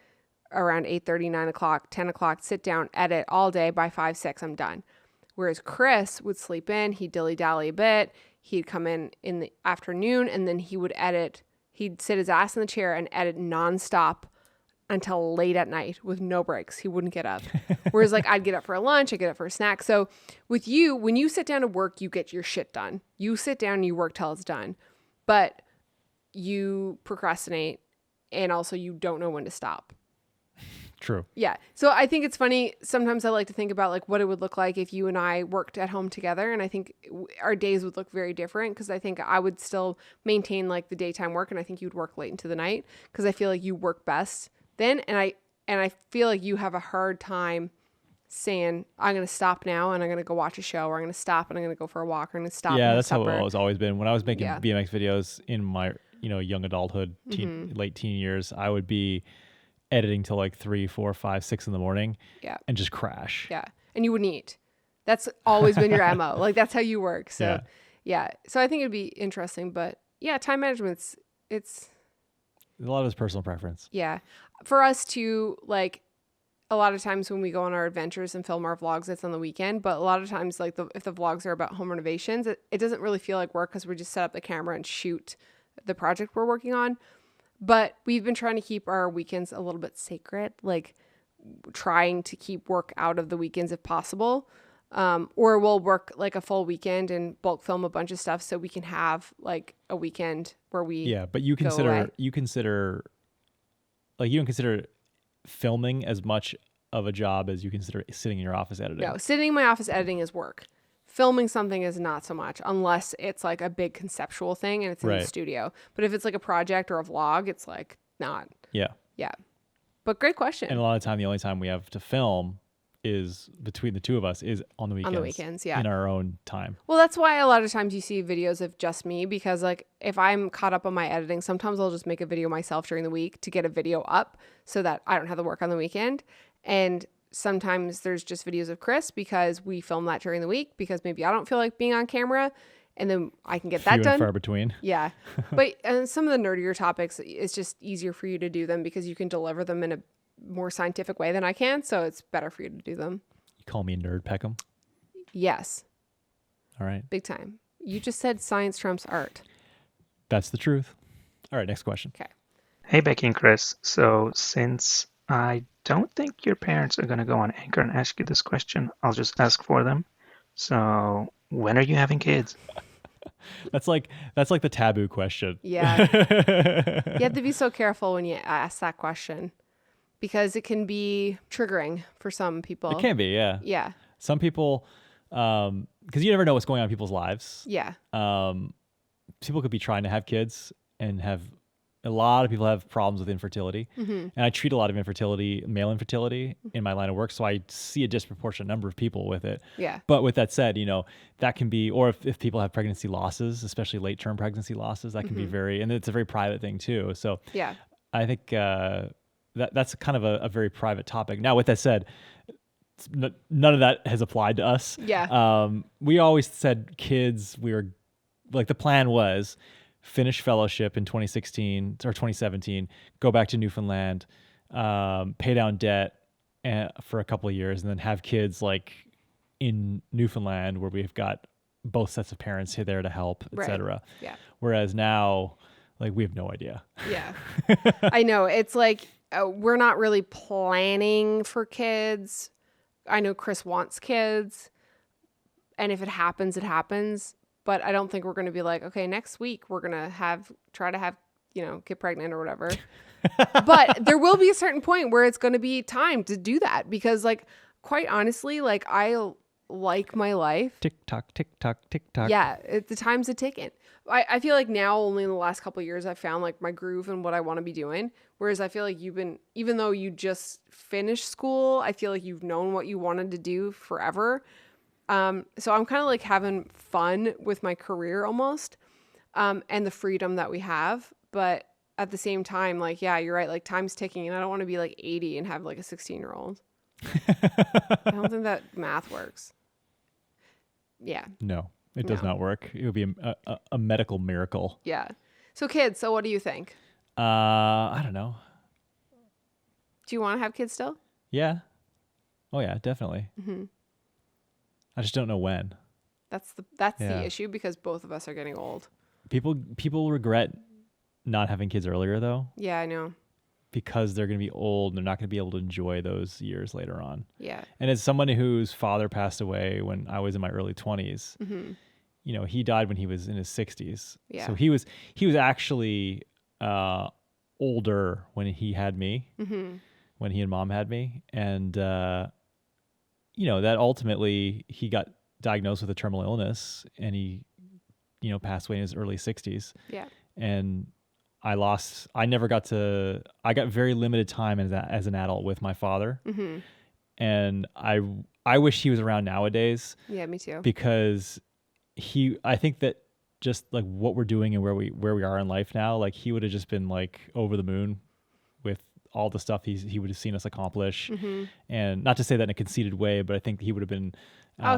around 8:30, 9 o'clock, 10 o'clock, sit down, edit all day. By 5, 6, I'm done. Whereas Chris would sleep in, he'd dilly-dally a bit, he'd come in the afternoon, and then he would edit. He'd sit his ass in the chair and edit nonstop until late at night with no breaks. He wouldn't get up. Whereas like I'd get up for a lunch, I'd get up for a snack. So with you, when you sit down to work, you get your shit done. You sit down and you work till it's done. But you procrastinate and also you don't know when to stop. True. Yeah. So I think it's funny. Sometimes I like to think about like what it would look like if you and I worked at home together. And I think our days would look very different, because I think I would still maintain like the daytime work and I think you'd work late into the night, because I feel like you work best then. And I feel like you have a hard time saying, I'm going to stop now and I'm going to go watch a show, or I'm going to stop and I'm going to go for a walk, or I'm going to stop and Yeah, have that's how supper. it's always been. When I was making Yeah. BMX videos in my, young adulthood, late teen years, I would be editing till like 3, 4, 5, 6 in the morning. Yeah. And just crash. Yeah. And you wouldn't eat. That's always been your MO. Like, that's how you work. So, yeah. So I think it'd be interesting. But yeah, time management's, it's. A lot of it's personal preference. Yeah. For us too, like, a lot of times when we go on our adventures and film our vlogs, it's on the weekend. But a lot of times, like, if the vlogs are about home renovations, it doesn't really feel like work because we just set up the camera and shoot the project we're working on. But we've been trying to keep our weekends a little bit sacred, like trying to keep work out of the weekends if possible. Or we'll work like a full weekend and bulk film a bunch of stuff so we can have like a weekend where we but you consider filming as much of a job as you consider sitting in your office editing. No, sitting in my office editing is work. Filming something is not so much, unless it's like a big conceptual thing and it's in the studio. But if it's like a project or a vlog, it's like not. Yeah. Yeah. But great question. And a lot of time, the only time we have to film is between the two of us is on the weekends. On the weekends, yeah. In our own time. Well, that's why a lot of times you see videos of just me, because like if I'm caught up on my editing, sometimes I'll just make a video myself during the week to get a video up so that I don't have to work on the weekend. And sometimes there's just videos of Chris because we film that during the week because maybe I don't feel like being on camera, and then I can get that Few done. and far between. Yeah. But some of the nerdier topics, it's just easier for you to do them because you can deliver them in a more scientific way than I can. So it's better for you to do them. You call me Nerd Peckham? Yes. All right. Big time. You just said science trumps art. That's the truth. All right, next question. Okay. Hey, Becky and Chris. So since I don't think your parents are going to go on Anchor and ask you this question, I'll just ask for them. So when are you having kids? That's like the taboo question. Yeah. You have to be so careful when you ask that question because it can be triggering for some people. It can be, yeah. Yeah. Some people, because you never know what's going on in people's lives. Yeah. People could be trying to have kids and a lot of people have problems with infertility. Mm-hmm. And I treat a lot of male infertility in my line of work. So I see a disproportionate number of people with it. Yeah. But with that said, that can be, or if people have pregnancy losses, especially late term pregnancy losses, that can be and it's a very private thing too. So yeah, I think that's kind of a very private topic. Now, with that said, none of that has applied to us. Yeah. We always said kids, we were like, the plan was finish fellowship in 2016 or 2017, go back to Newfoundland, pay down debt for a couple of years, and then have kids like in Newfoundland where we've got both sets of parents there to help, etc. Yeah. Whereas now, like, we have no idea. Yeah. I know. It's like we're not really planning for kids. I know Chris wants kids, and if it happens, it happens. But I don't think we're going to be like, okay, next week we're going to try to have, get pregnant or whatever. But there will be a certain point where it's going to be time to do that because, like, quite honestly, like, I like my life. Tick tock, tick tock, tick tock. Yeah, the time's a ticking. I feel like now only in the last couple of years I've found like my groove and what I want to be doing. Whereas I feel like even though you just finished school, I feel like you've known what you wanted to do forever. So I'm kind of like having fun with my career almost, and the freedom that we have. But at the same time, like, yeah, you're right. Like, time's ticking and I don't want to be like 80 and have like a 16-year-old. I don't think that math works. Yeah. No, it does not work. It would be a medical miracle. Yeah. So kids, what do you think? I don't know. Do you want to have kids still? Yeah. Oh yeah, definitely. Mm-hmm. I just don't know when. That's the issue because both of us are getting old. People regret not having kids earlier though. Yeah, I know. Because they're going to be old and they're not going to be able to enjoy those years later on. Yeah. And as someone whose father passed away when I was in my early 20s, he died when he was in his 60s. Yeah. So he was actually older when he had me, when he and mom had me. And, that ultimately he got diagnosed with a terminal illness and he, passed away in his early 60s. Yeah. And I got very limited time as an adult with my father. And I wish he was around nowadays Yeah, me too. because I think that just like what we're doing and where we are in life now, like he would have just been like over the moon with all the stuff he would have seen us accomplish. And not to say that in a conceited way, but I think he would have been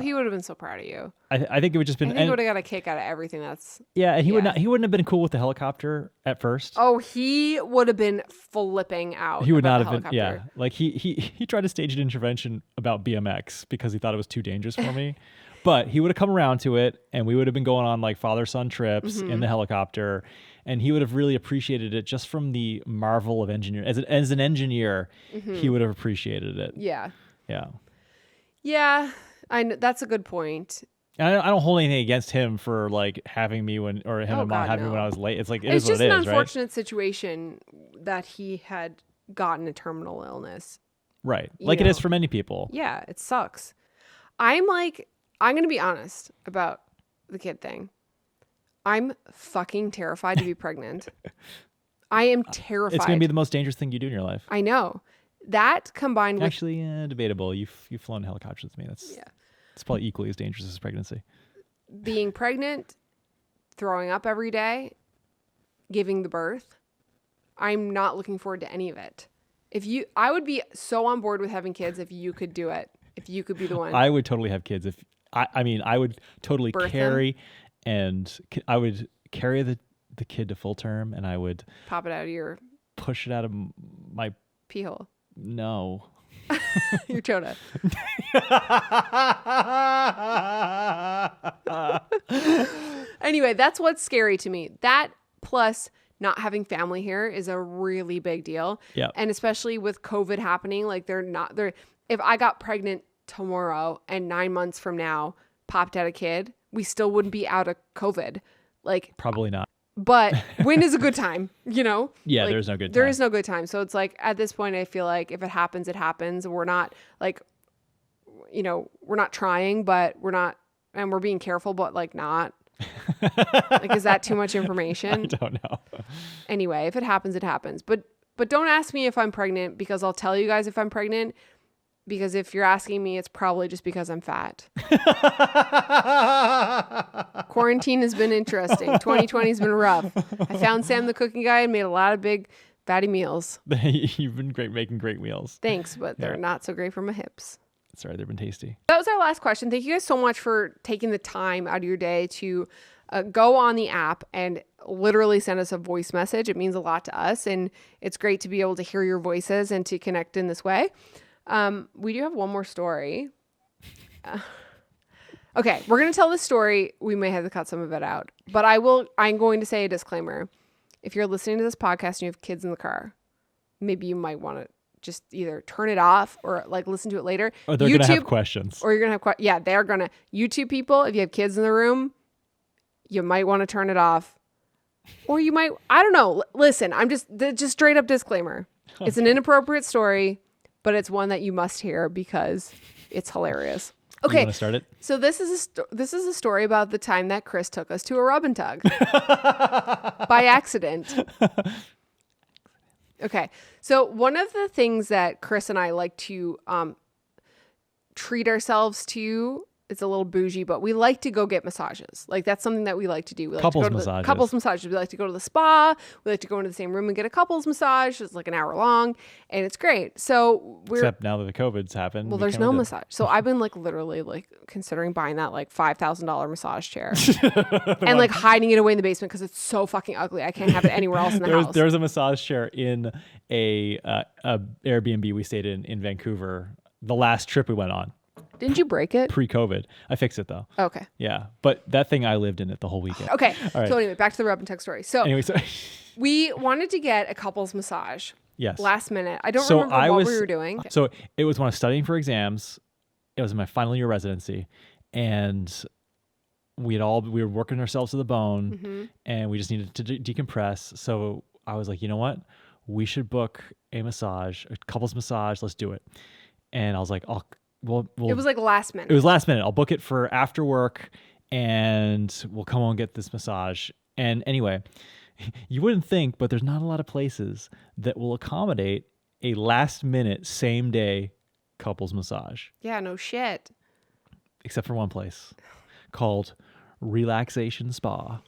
He would have been so proud of you. I think it would just been I think he would have got a kick out of everything that's yeah, and he wouldn't have been cool with the helicopter at first. Oh, he would have been flipping out. He would about not the have been helicopter. like he tried to stage an intervention about BMX because he thought it was too dangerous for me. But he would have come around to it, and we would have been going on like father-son trips in the helicopter, and he would have really appreciated it just from the marvel of engineering. As an engineer, he would have appreciated it. Yeah. Yeah. Yeah. I know, that's a good point. And I don't hold anything against him for like having me when, or him Oh, and mom God, having me when no. I was late. It's like It's is what just it an is, right? unfortunate situation that he had gotten a terminal illness. Right. You Like it know. is for many people. Yeah, it sucks. I'm going to be honest about the kid thing. I'm fucking terrified to be pregnant. I am terrified. It's going to be the most dangerous thing you do in your life. I know. That combined with Actually, debatable. You've flown helicopters with me. It's probably equally as dangerous as pregnancy. being pregnant, throwing up every day, giving the birth, I'm not looking forward to any of it. I would be so on board with having kids if you could do it. If you could be the one. I would totally have kids if I would totally Birth carry I would carry the kid to full term, and I would Pop it out of your push it out of my pee hole. no. Your chota. Anyway, that's what's scary to me. That plus not having family here is a really big deal. Yeah. And especially with COVID happening, like if I got pregnant tomorrow and 9 months from now popped out a kid, we still wouldn't be out of COVID. Like Probably not. But when is a good time, you know? Yeah, Like, there's no good time. There is no good time. So it's like at this point, I feel like if it happens, it happens. We're not like, we're not trying, but we're not, and we're being careful, but like not. Like, is that too much information? I don't know. Anyway, if it happens, it happens. But don't ask me if I'm pregnant, because I'll tell you guys if I'm pregnant. Because if you're asking me, it's probably just because I'm fat. Quarantine has been interesting. 2020 has been rough. I found Sam the cooking guy and made a lot of big fatty meals. You've been great making great meals. Thanks, but they're Yeah. not so great for my hips. Sorry, they've been tasty. That was our last question. Thank you guys so much for taking the time out of your day to go on the app and literally send us a voice message. It means a lot to us, and it's great to be able to hear your voices and to connect in this way. We do have one more story. Okay, we're going to tell this story. We may have to cut some of it out, but I'm going to say a disclaimer. If you're listening to this podcast and you have kids in the car, maybe you might want to just either turn it off or like listen to it later. Or they're going to have questions. Or you're going to have yeah, they're going to. YouTube people, if you have kids in the room, you might want to turn it off. Or you might, I don't know. Listen, I'm just straight up disclaimer. It's an inappropriate story, but it's one that you must hear because it's hilarious. You Okay, want to start it? so this is a story about the time that Chris took us to a rub and tug by accident. Okay, so one of the things that Chris and I like to treat ourselves to, it's a little bougie, but we like to go get massages. Like, that's something that we like to do. We like Couples to go to massages. Couples massages. We like to go to the spa. We like to go into the same room and get a couples massage. It's like an hour long, and it's great. So Except now that the COVID's happened. well, we there's kinda no did. massage. So I've been like literally like considering buying that like $5,000 massage chair and like hiding it away in the basement because it's so fucking ugly. I can't have it anywhere else in the house. There's a massage chair in a Airbnb we stayed in Vancouver the last trip we went on Didn't you break it? pre-COVID. I fixed it though. Okay. Yeah, but that thing I lived in it the whole weekend. Okay. All right. So anyway, back to the rub and tug story. So Anyway, so we wanted to get a couples massage yes. last minute. I don't So remember I what was- we were doing. So it was when I was studying for exams. It was my final year residency, and we were working ourselves to the bone, Mm-hmm. and we just needed to decompress. So I was like, you know what? We should book a massage, a couples massage. Let's do it. And I was like, we'll It was like last minute. It was last minute. I'll book it for after work, and we'll come on and get this massage. And anyway, you wouldn't think, but there's not a lot of places that will accommodate a last minute, same day couples massage, Yeah, no shit. except for one place called Relaxation Spa.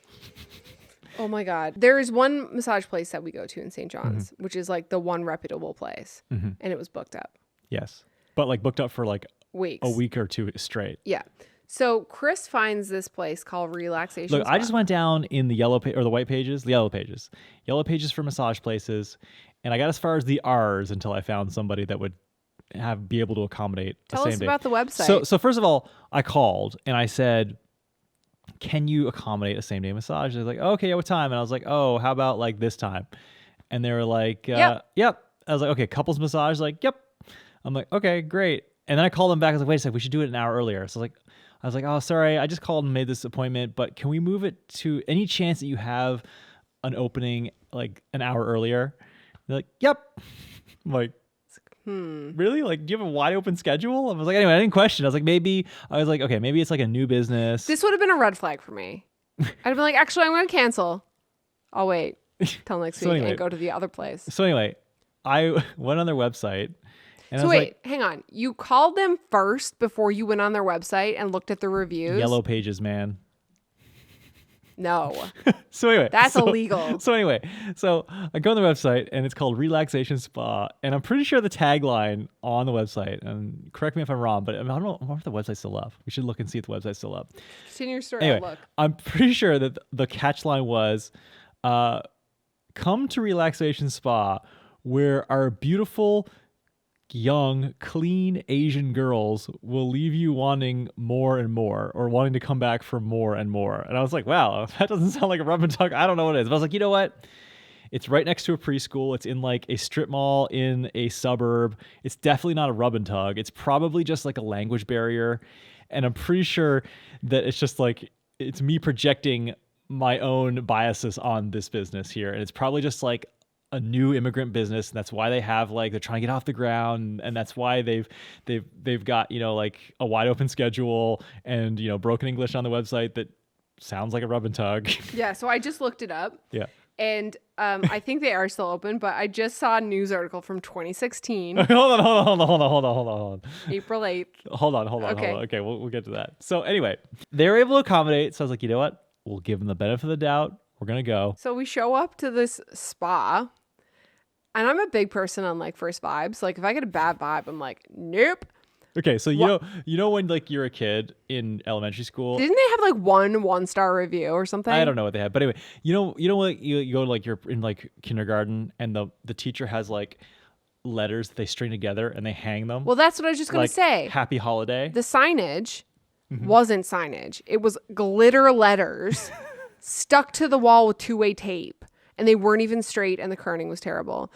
Oh my God. There is one massage place that we go to in St. John's, which is like the one reputable place. And it was booked up. Yes. But like booked up for like Weeks. a week or two straight. Yeah. So Chris finds this place called Relaxation Look, Spa. I just went down in the yellow or the white pages, the yellow pages for massage places, and I got as far as the R's until I found somebody that would be able to accommodate Tell a same us day. about the website. So first of all, I called and I said, "Can you accommodate a same day massage?" They're like, "Okay, yeah, what time?" And I was like, "Oh, how about like this time?" And they were like, Yep. I was like, "Okay, couples massage." Like, "Yep." I'm like, "Okay, great." And then I called them back. I was like, "Wait a second, we should do it an hour earlier." So I was like, "Oh, sorry, I just called and made this appointment, but can we move it to any chance that you have an opening like an hour earlier?" They're like, "Yep." I'm like, really? Like, do you have a wide open schedule? I was like, anyway, I didn't question. I was like, okay, maybe it's like a new business. This would have been a red flag for me. I'd have been like, actually, I'm going to cancel. I'll wait till next week anyway. and go to the other place. So anyway, I went on their website. And So I was wait, hang on. You called them first before you went on their website and looked at the reviews? Yellow pages, man. No. So anyway, That's illegal. So anyway, I go on the website and it's called Relaxation Spa, and I'm pretty sure the tagline on the website, and correct me if I'm wrong, but I don't know if the website's still up. We should look and see if the website's still up. Continue your story. Anyway, I'll look. I'm pretty sure that the catch line was, come to Relaxation Spa, where our beautiful, young, clean Asian girls will leave you wanting more and more, or wanting to come back for more and more. And I was like, wow, that doesn't sound like a rub and tug. I don't know what it is. But I was like, you know what? It's right next to a preschool. It's in like a strip mall in a suburb. It's definitely not a rub and tug. It's probably just like a language barrier. And I'm pretty sure that it's just like, it's me projecting my own biases on this business here. And it's probably just like a new immigrant business, and that's why they have like, they're trying to get off the ground, and that's why they've got, you know, like a wide open schedule and, you know, broken English on the website that sounds like a rub and tug. Yeah, so I just looked it up. Yeah. And I think they are still open, but I just saw a news article from 2016. hold on. April 8th. Hold on. Okay. Okay, we'll get to that. So anyway, they were able to accommodate. So I was like, you know what? We'll give them the benefit of the doubt. We're going to go. So we show up to this spa, and I'm a big person on like first vibes. Like if I get a bad vibe, I'm like, nope. Okay, so you know when like you're a kid in elementary school. Didn't they have like one-star review or something? I don't know what they had, but anyway, you know what, you go to like, you're in like kindergarten, and the teacher has like letters that they string together and they hang them. Well, that's what I was just gonna like, say. Happy holiday. The signage wasn't signage. It was glitter letters stuck to the wall with two-way tape, and they weren't even straight, and the kerning was terrible.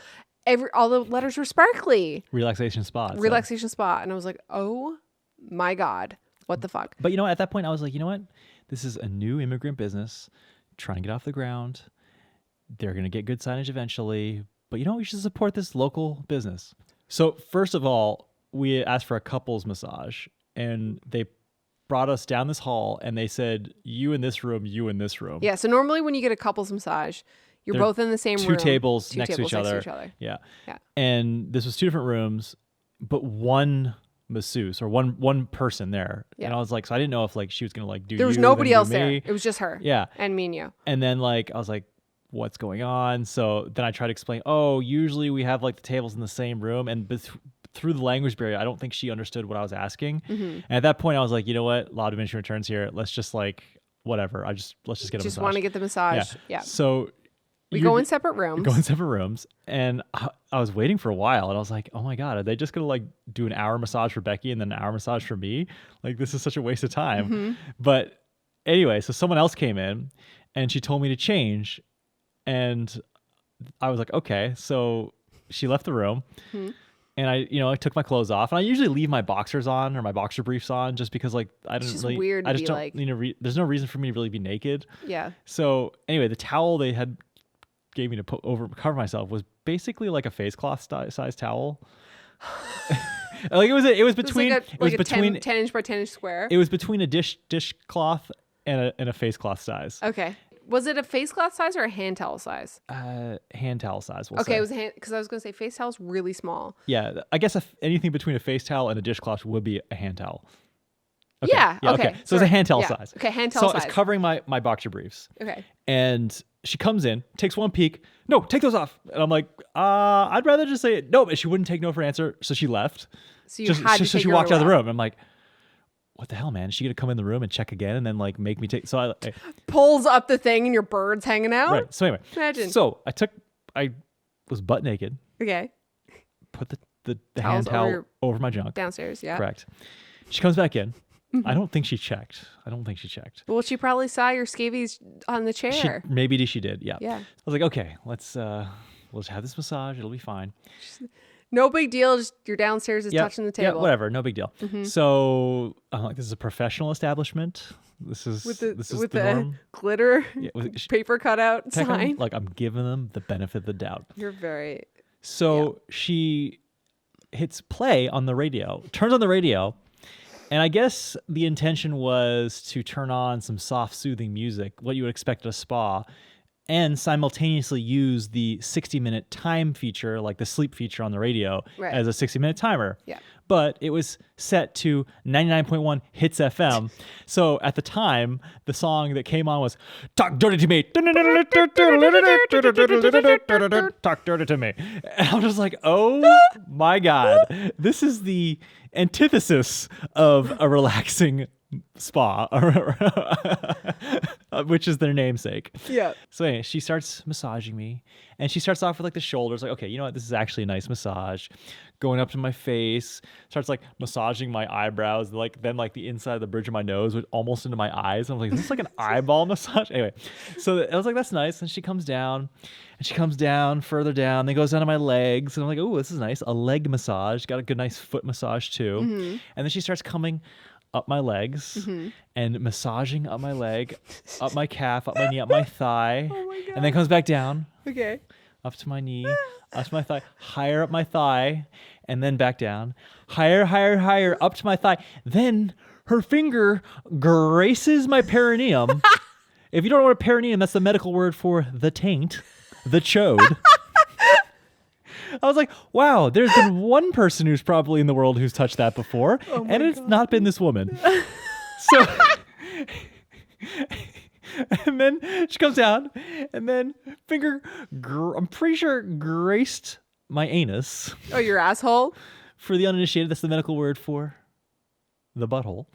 All the letters were sparkly. Relaxation Spa. Relaxation Spa. And I was like, oh my God, what the fuck? But you know, at that point I was like, you know what? This is a new immigrant business trying to get off the ground. They're going to get good signage eventually, but you know, we should support this local business. So first of all, we asked for a couples massage, and they brought us down this hall and they said, you in this room, you in this room. Yeah. So normally when you get a couples massage, you're both in the same room. Two tables next to each other. Yeah. And this was two different rooms, but one masseuse or one person there. Yeah. And I was like, so I didn't know if like she was going to like do There was you, nobody then else do me. there. It was just her. Yeah. And me and you. And then like, I was like, what's going on? So then I tried to explain, usually we have like the tables in the same room, and through the language barrier, I don't think she understood what I was asking. And at that point I was like, you know what? Law of diminishing returns here. Let's just like, whatever. Let's just get a massage. Just want to get the massage. Yeah. So we go in separate rooms. And I was waiting for a while, and I was like, oh my God, are they just going to like do an hour massage for Becky and then an hour massage for me? Like, this is such a waste of time. But anyway, so someone else came in and she told me to change, and I was like, okay. So she left the room. And I took my clothes off, and I usually leave my boxers on or my boxer briefs on, just because like I don't really, weird I just to be don't, like, there's no reason for me to really be naked. Yeah. So anyway, the towel they had gave me to cover myself was basically like a face cloth size towel. Like it was between it was between 10 inch by 10 inch square. It was between a dishcloth and a face cloth size. Okay. Was it a face cloth size or a hand towel size? Hand towel size. We'll Okay, say. it was a hand, because I was going to say face towel's really small. Yeah, I guess anything between a face towel and a dishcloth would be a hand towel. Yeah, okay. So it's a hand towel Yeah. size. Okay, hand towel So size. it's covering my boxer briefs. Okay. And she comes in, takes one peek. No, take those off. And I'm like, I'd rather just say no. But she wouldn't take no for an answer, so she left. So you had to so take she her walked out of the away. room. I'm like, what the hell, man? Is she gonna come in the room and check again and then like make me take? So I Pulls up the thing and your bird's hanging out. right. So anyway, Imagine. So I was butt naked, Okay. put the Towels hand towel over over my junk. Downstairs, yeah. Correct. She comes back in. I don't think she checked. Well, she probably saw your scabies on the chair. Maybe she did. Yeah. Yeah. I was like, okay, let's have this massage. It'll be fine. No big deal. Just you're downstairs is touching the table. Yeah, whatever. No big deal. So I'm like, this is a professional establishment. This is With the the norm. glitter Yeah, paper cutout technically, sign. like I'm giving them the benefit of the doubt. You're very. So she hits play on the radio, turns on the radio, and I guess the intention was to turn on some soft, soothing music, what you would expect at a spa, and simultaneously use the 60-minute time feature, like the sleep feature on the radio, Right. as a 60-minute timer. Yeah. But it was set to 99.1 Hits FM. So at the time, the song that came on was Talk Dirty to Me. Talk Dirty to Me. And I'm just like, oh my God. This is the antithesis of a relaxing spa, which is their namesake. Yeah. So anyway, she starts massaging me, and she starts off with like the shoulders, like, okay, you know what, this is actually a nice massage. Going up to my face, starts like massaging my eyebrows, like then like the inside of the bridge of my nose, with almost into my eyes. I'm like, is this like an eyeball massage? Anyway, so I was like, that's nice. And she comes down, further down, then goes down to my legs, and I'm like, oh, this is nice, a leg massage. Got a good, nice foot massage too. And then she starts coming up my legs and massaging up my leg, up my calf, up my knee, up my thigh, and then comes back down, Okay. up to my knee, up to my thigh, higher up my thigh, and then back down, higher, higher, higher, up to my thigh. Then her finger graces my perineum. If you don't know what a perineum, that's the medical word for the taint, the chode. I was like, wow, there's been one person who's probably in the world who's touched that before, and it's not been this woman. So, and then she comes down, and then I'm pretty sure graced my anus. Oh, your asshole? For the uninitiated, that's the medical word for the butthole.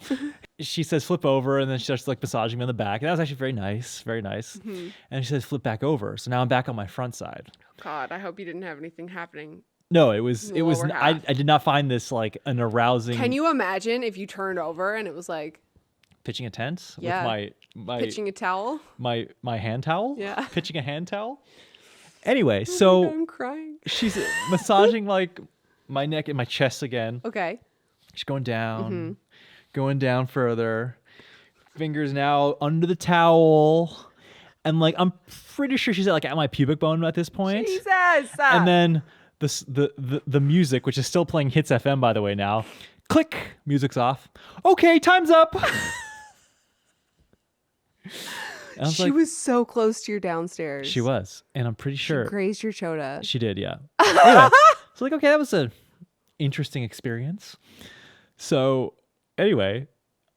She says flip over, and then she starts like massaging me on the back. And that was actually very nice, very nice. And she says flip back over. So now I'm back on my front side. God, I hope you didn't have anything happening. No, it was lower I half. did not find this like an arousing. Can you imagine if you turned over and it was like pitching a tent Yeah. with my pitching a towel? my hand towel? Yeah. Pitching a hand towel? Anyway, Oh my so God, I'm crying. she's massaging like my neck and my chest again. Okay. She's going down further. Fingers now under the towel. And like I'm pretty sure she's like at my pubic bone at this point. Jesus. And then the music, which is still playing Hits FM by the way now. Click, music's off. Okay, time's up. And I was she like, was so close to your downstairs. she was, and I'm pretty sure Grazed your chota. she did. Yeah. Anyway, so like, okay, that was an interesting experience. So anyway,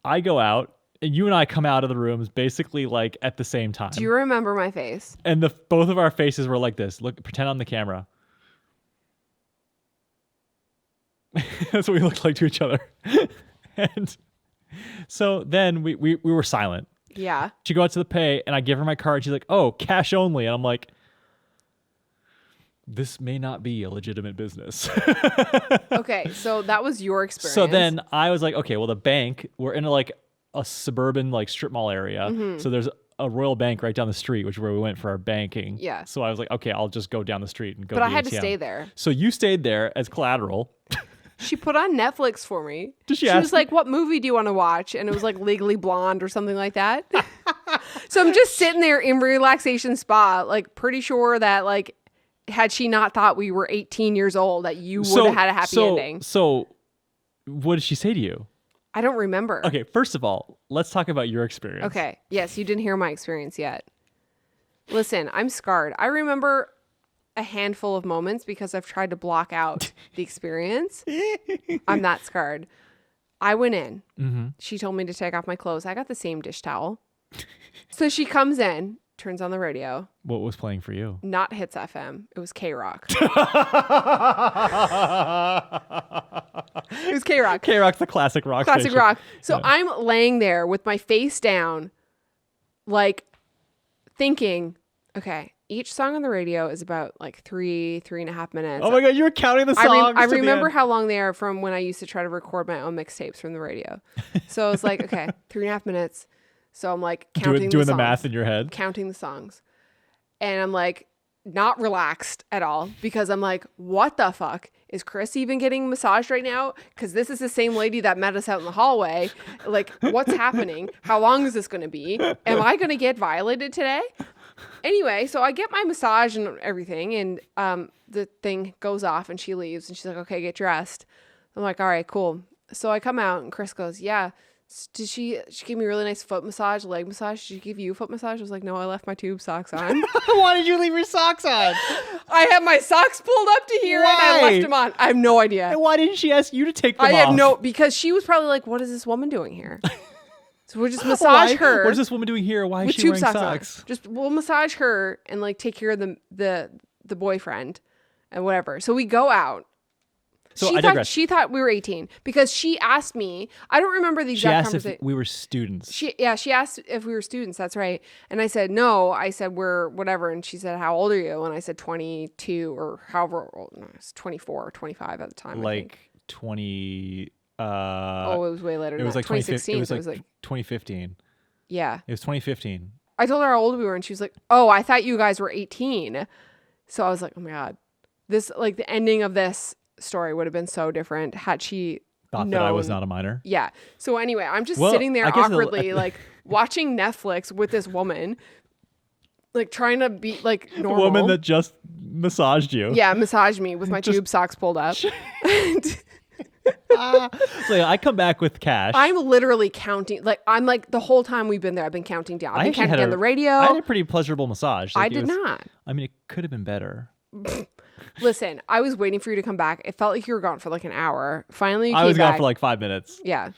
I go out, and you and I come out of the rooms basically like at the same time. Do you remember my face? And both of our faces were like this. Look, pretend on the camera. That's what we looked like to each other. And so then we were silent. Yeah. She goes out to the pay, and I give her my card. She's like, oh, cash only. And I'm like, this may not be a legitimate business. Okay, so that was your experience. So then I was like, okay, well, the bank, we're in like a suburban like strip mall area. So there's a Royal Bank right down the street, which is where we went for our banking. Yeah. So I was like, okay, I'll just go down the street and go But to I the had to ATM. stay there. So you stayed there as collateral. She put on Netflix for me. Did she She ask was like, what movie do you want to watch? And it was like Legally Blonde or something like that. So I'm just sitting there in relaxation spa, like pretty sure that like had she not thought we were 18 years old, that you would have had a happy ending. So what did she say to you? I don't remember. Okay, first of all, let's talk about your experience. Okay. Yes, you didn't hear my experience yet. Listen, I'm scarred. I remember a handful of moments because I've tried to block out the experience. I'm that scarred. I went in. Mm-hmm. She told me to take off my clothes. I got the same dish towel. So she comes in, turns on the radio. What was playing for you? Not Hits FM. It was K-Rock. It was K-Rock. K-Rock's the classic rock Classic station. rock. So Yeah. I'm laying there with my face down, like thinking, okay, each song on the radio is about like 3.5 minutes. Oh my God, you were counting the songs. I to the remember end. how long they are from when I used to try to record my own mixtapes from the radio. So I was like, okay, 3.5 minutes. So I'm like counting doing the songs, math in your head. counting the songs. And I'm like not relaxed at all because I'm like, what the fuck? Is Chris even getting massaged right now? Because this is the same lady that met us out in the hallway. Like, what's happening? How long is this going to be? Am I going to get violated today? Anyway, so I get my massage and everything, and the thing goes off, and she leaves, and she's like, okay, get dressed. I'm like, all right, cool. So I come out, and Chris goes, yeah. Did she gave me a really nice foot massage, leg massage? Did she give you a foot massage? I was like, no, I left my tube socks on. Why did you leave your socks on? I had my socks pulled up to here and I Why? left them on. I have no idea. And why didn't she ask you to take them I off? have no, because she was probably like, what is this woman doing here? So we'll just massage her. What is this woman doing here? Why is with she tube wearing socks socks? on. Just we'll massage her and like take care of the boyfriend and whatever. So we go out. So she I digress. she thought we were 18 because she asked me. I don't remember the She exact asked if conversation. we were students. She asked if we were students. That's right. And I said no. I said we're whatever. And she said, how old are you? And I said 22 or however old. No, I was 24 or 25 at the time. I think. Like 20. Oh, it was way later. It Than was that. like 2016. It was so like 2015. yeah. It was 2015. I told her how old we were, and she was like, "Oh, I thought you guys were 18." So I was like, "Oh my god, this like the ending of this story would have been so different had she Thought known." that I was not a minor. Yeah. So anyway, I'm just Well, sitting there I guess awkwardly, like watching Netflix with this woman, like trying to be like The normal. woman that just massaged you. yeah, massaged me with my Just- tube socks pulled up. So yeah, I come back with cash. I'm literally counting. Like I'm like the whole time we've been there, I've been counting down. I've been actually counting had down the radio. I had a pretty pleasurable massage. I Like, it did was- not. I mean, it could have been better. Listen, I was waiting for you to come back. It felt like you were gone for like an hour. Finally, you I came was back. gone for like 5 minutes. Yeah.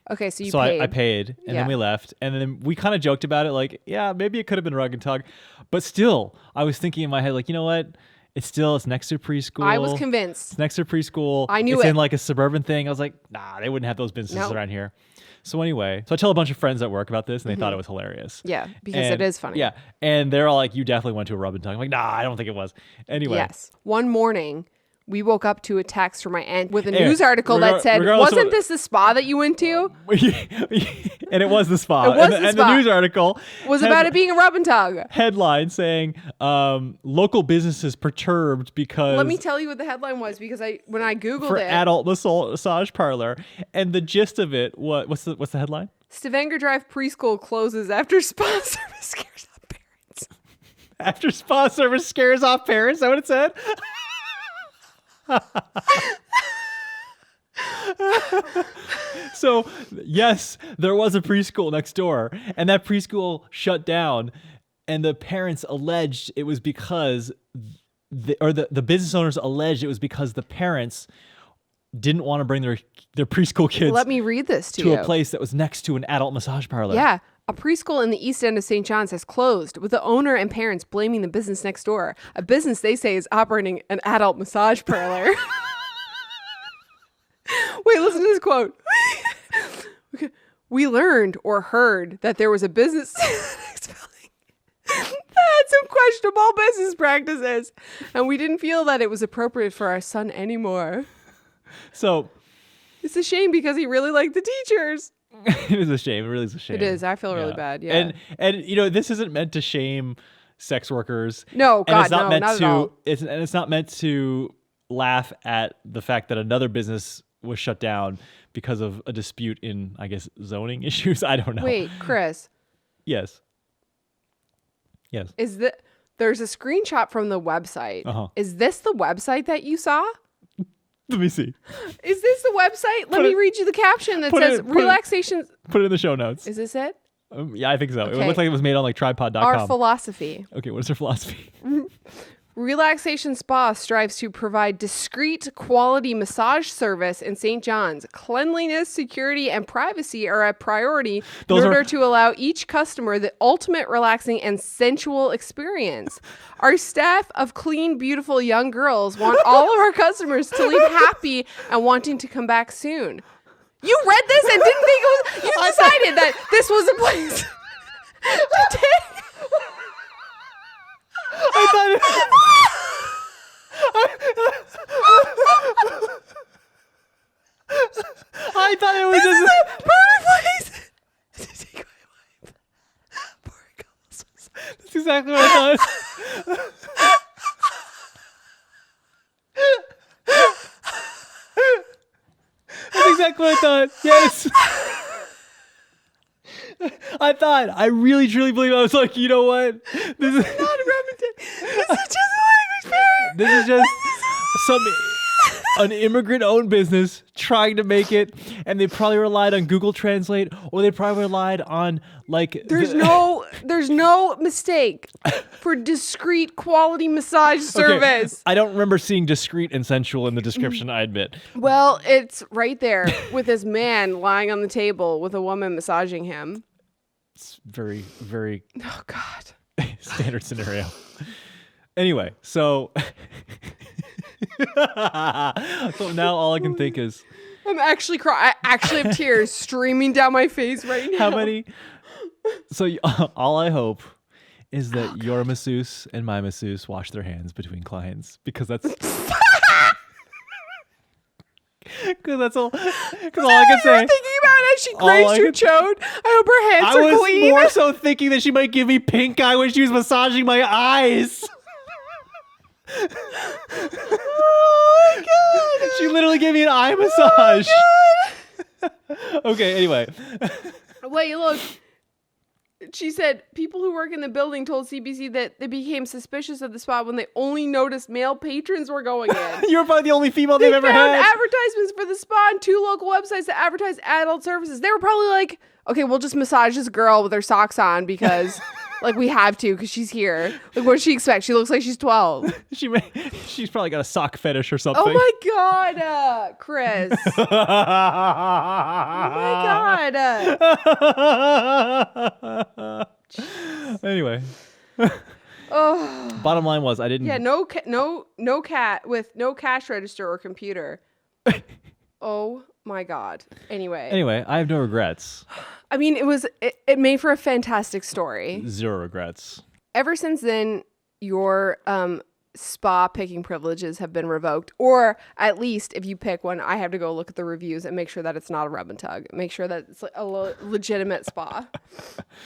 Okay, so you So paid. I paid, and Yeah. then we left, and then we kind of joked about it, like, yeah, maybe it could have been rug and tug, but still, I was thinking in my head, like, you know what? It's next to preschool. I was convinced. It's next to preschool. I knew it's it. in like a suburban thing. I was like, nah, they wouldn't have those businesses Nope. around here. So anyway, so I tell a bunch of friends at work about this, and they thought it was hilarious. Yeah, because And- it is funny. Yeah, and they're all like, you definitely went to a rub and tug. I'm like, nah, I don't think it was. Anyway. Yes. One morning, we woke up to a text from my aunt with a Anyway, news article that said, regardless of wasn't what- this the spa that you went to? And it was the spa. It was and, the and spa. the news article Was had about it being a rub and tug. headline saying local businesses perturbed because Let me tell you what the headline was because when I Googled for it, adult massage parlor, and the gist of it, what's the headline? Stavanger Drive preschool closes after spa service scares off parents. After spa service scares off parents. Is that what it said? So yes, there was a preschool next door, and that preschool shut down, and the parents alleged it was because the business owners alleged it was because the parents didn't want to bring their preschool kids Let me read this to to you. a place that was next to an adult massage parlor. Yeah. A preschool in the east end of St. John's has closed, with the owner and parents blaming the business next door, a business they say is operating an adult massage parlor. Wait, listen to this quote. Okay. We learned or heard that there was a business that had some questionable business practices, and we didn't feel that it was appropriate for our son anymore. So It's a shame because he really liked the teachers. it is a shame. It really is a shame. It is. I feel really bad. Yeah. And you know, this isn't meant to shame sex workers. No, And it's God, not no, meant not at to. all. It's not meant to laugh at the fact that another business was shut down because of a dispute in, I guess, zoning issues. I don't know. Wait, Chris, Yes. there's a screenshot from the website. Uh-huh. Is this the website that you saw? Let me see. Is this the website? Let me read you the caption that put says it- put it- relaxation. Put it in the show notes. Is this it? Yeah, I think so. It Okay. looked like it was made on like tripod.com. Our philosophy. Okay, what is our philosophy? Relaxation Spa strives to provide discreet, quality massage service in St. John's. Cleanliness, security, and privacy are a priority in order to allow each customer the ultimate relaxing and sensual experience. Our staff of clean, beautiful young girls want all of our customers to leave happy and wanting to come back soon. You read this and didn't think it was... You decided that this was a place... I thought it... I thought it was just a perfect place to take my wife. Poor couples. That's exactly what I thought. That's exactly what I thought. Yes. I really truly believe I was like, you know what? This is Not a Remington. This is just a language barrier. This is just an immigrant-owned business trying to make it, and they probably relied on Google Translate, or they probably relied on like. There's no mistake for discreet quality massage service. Okay, I don't remember seeing discreet and sensual in the description. I admit. Well, it's right there with this man lying on the table with a woman massaging him. It's very, very. Oh God. Standard scenario. Anyway, so. So now all I can think is I'm actually crying. I actually have tears streaming down my face right now. how many. So all I hope is that your masseuse and my masseuse wash their hands between clients, because that's because all I can say. Thinking about it as she grazed your chode. I hope her hands I are was clean. more so thinking that she might give me pink eye when she was massaging my eyes. Oh my God. She literally gave me an eye massage. Okay, anyway. Wait, look. She said people who work in the building told CBC that they became suspicious of the spa when they only noticed male patrons were going in. You're probably the only female They they've ever found had. advertisements for the spa on 2 local websites that advertise adult services. They were probably like, okay, we'll just massage this girl with her socks on because like we have to because she's here. Like what does she expect? She looks like she's 12. She's probably got a sock fetish or something. Oh my God, Chris. Oh my God. Anyway. Oh. Bottom line was I didn't. Yeah, no cat with no cash register or computer. Oh my God. Anyway, I have no regrets. I mean, it made for a fantastic story. 0 regrets. Ever since then, your spa picking privileges have been revoked, or at least if you pick one, I have to go look at the reviews and make sure that it's not a rub and tug. Make sure that it's a legitimate spa,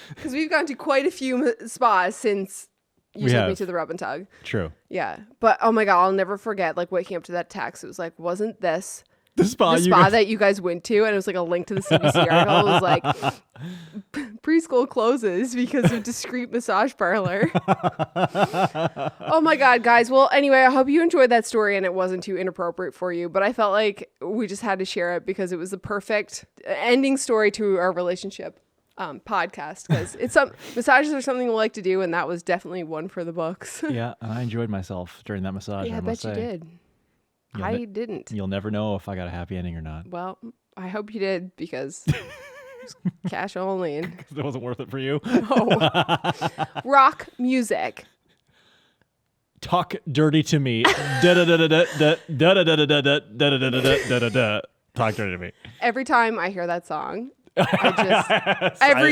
because we've gone to quite a few spas since you took me to the rub and tug. True. Yeah, but oh my God, I'll never forget like waking up to that text. It was like, wasn't this the spa that you guys went to? And it was like a link to the CBC article. It was like preschool closes because of discreet massage parlor. Oh my God, guys. Well, anyway, I hope you enjoyed that story and it wasn't too inappropriate for you, but I felt like we just had to share it because it was the perfect ending story to our relationship podcast, because massages are something we like to do, and that was definitely one for the books. Yeah, and I enjoyed myself during that massage. Yeah, I bet you did. I didn't. You'll never know if I got a happy ending or not. Well, I hope you did, because it's cash only. And Because it wasn't worth it for you. no. Rock music. Talk dirty to me. Da-da-da-da-da-da-da-da-da-da-da-da-da-da-da-da. Talk dirty to me. Every time I hear that song, every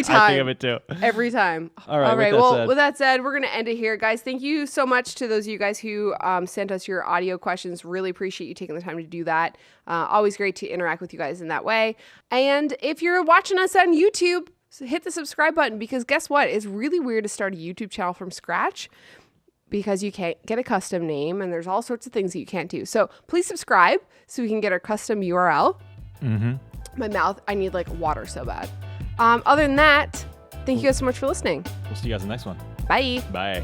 time. I think of it too. Every time. All right. With that said, we're going to end it here. Guys, thank you so much to those of you guys who sent us your audio questions. Really appreciate you taking the time to do that. Always great to interact with you guys in that way. And if you're watching us on YouTube, hit the subscribe button, because guess what? It's really weird to start a YouTube channel from scratch because you can't get a custom name and there's all sorts of things that you can't do. So please subscribe so we can get our custom URL. Mm-hmm. My mouth, I need like water so bad. Other than that, thank you guys so much for listening. We'll see you guys in the next one. Bye. Bye.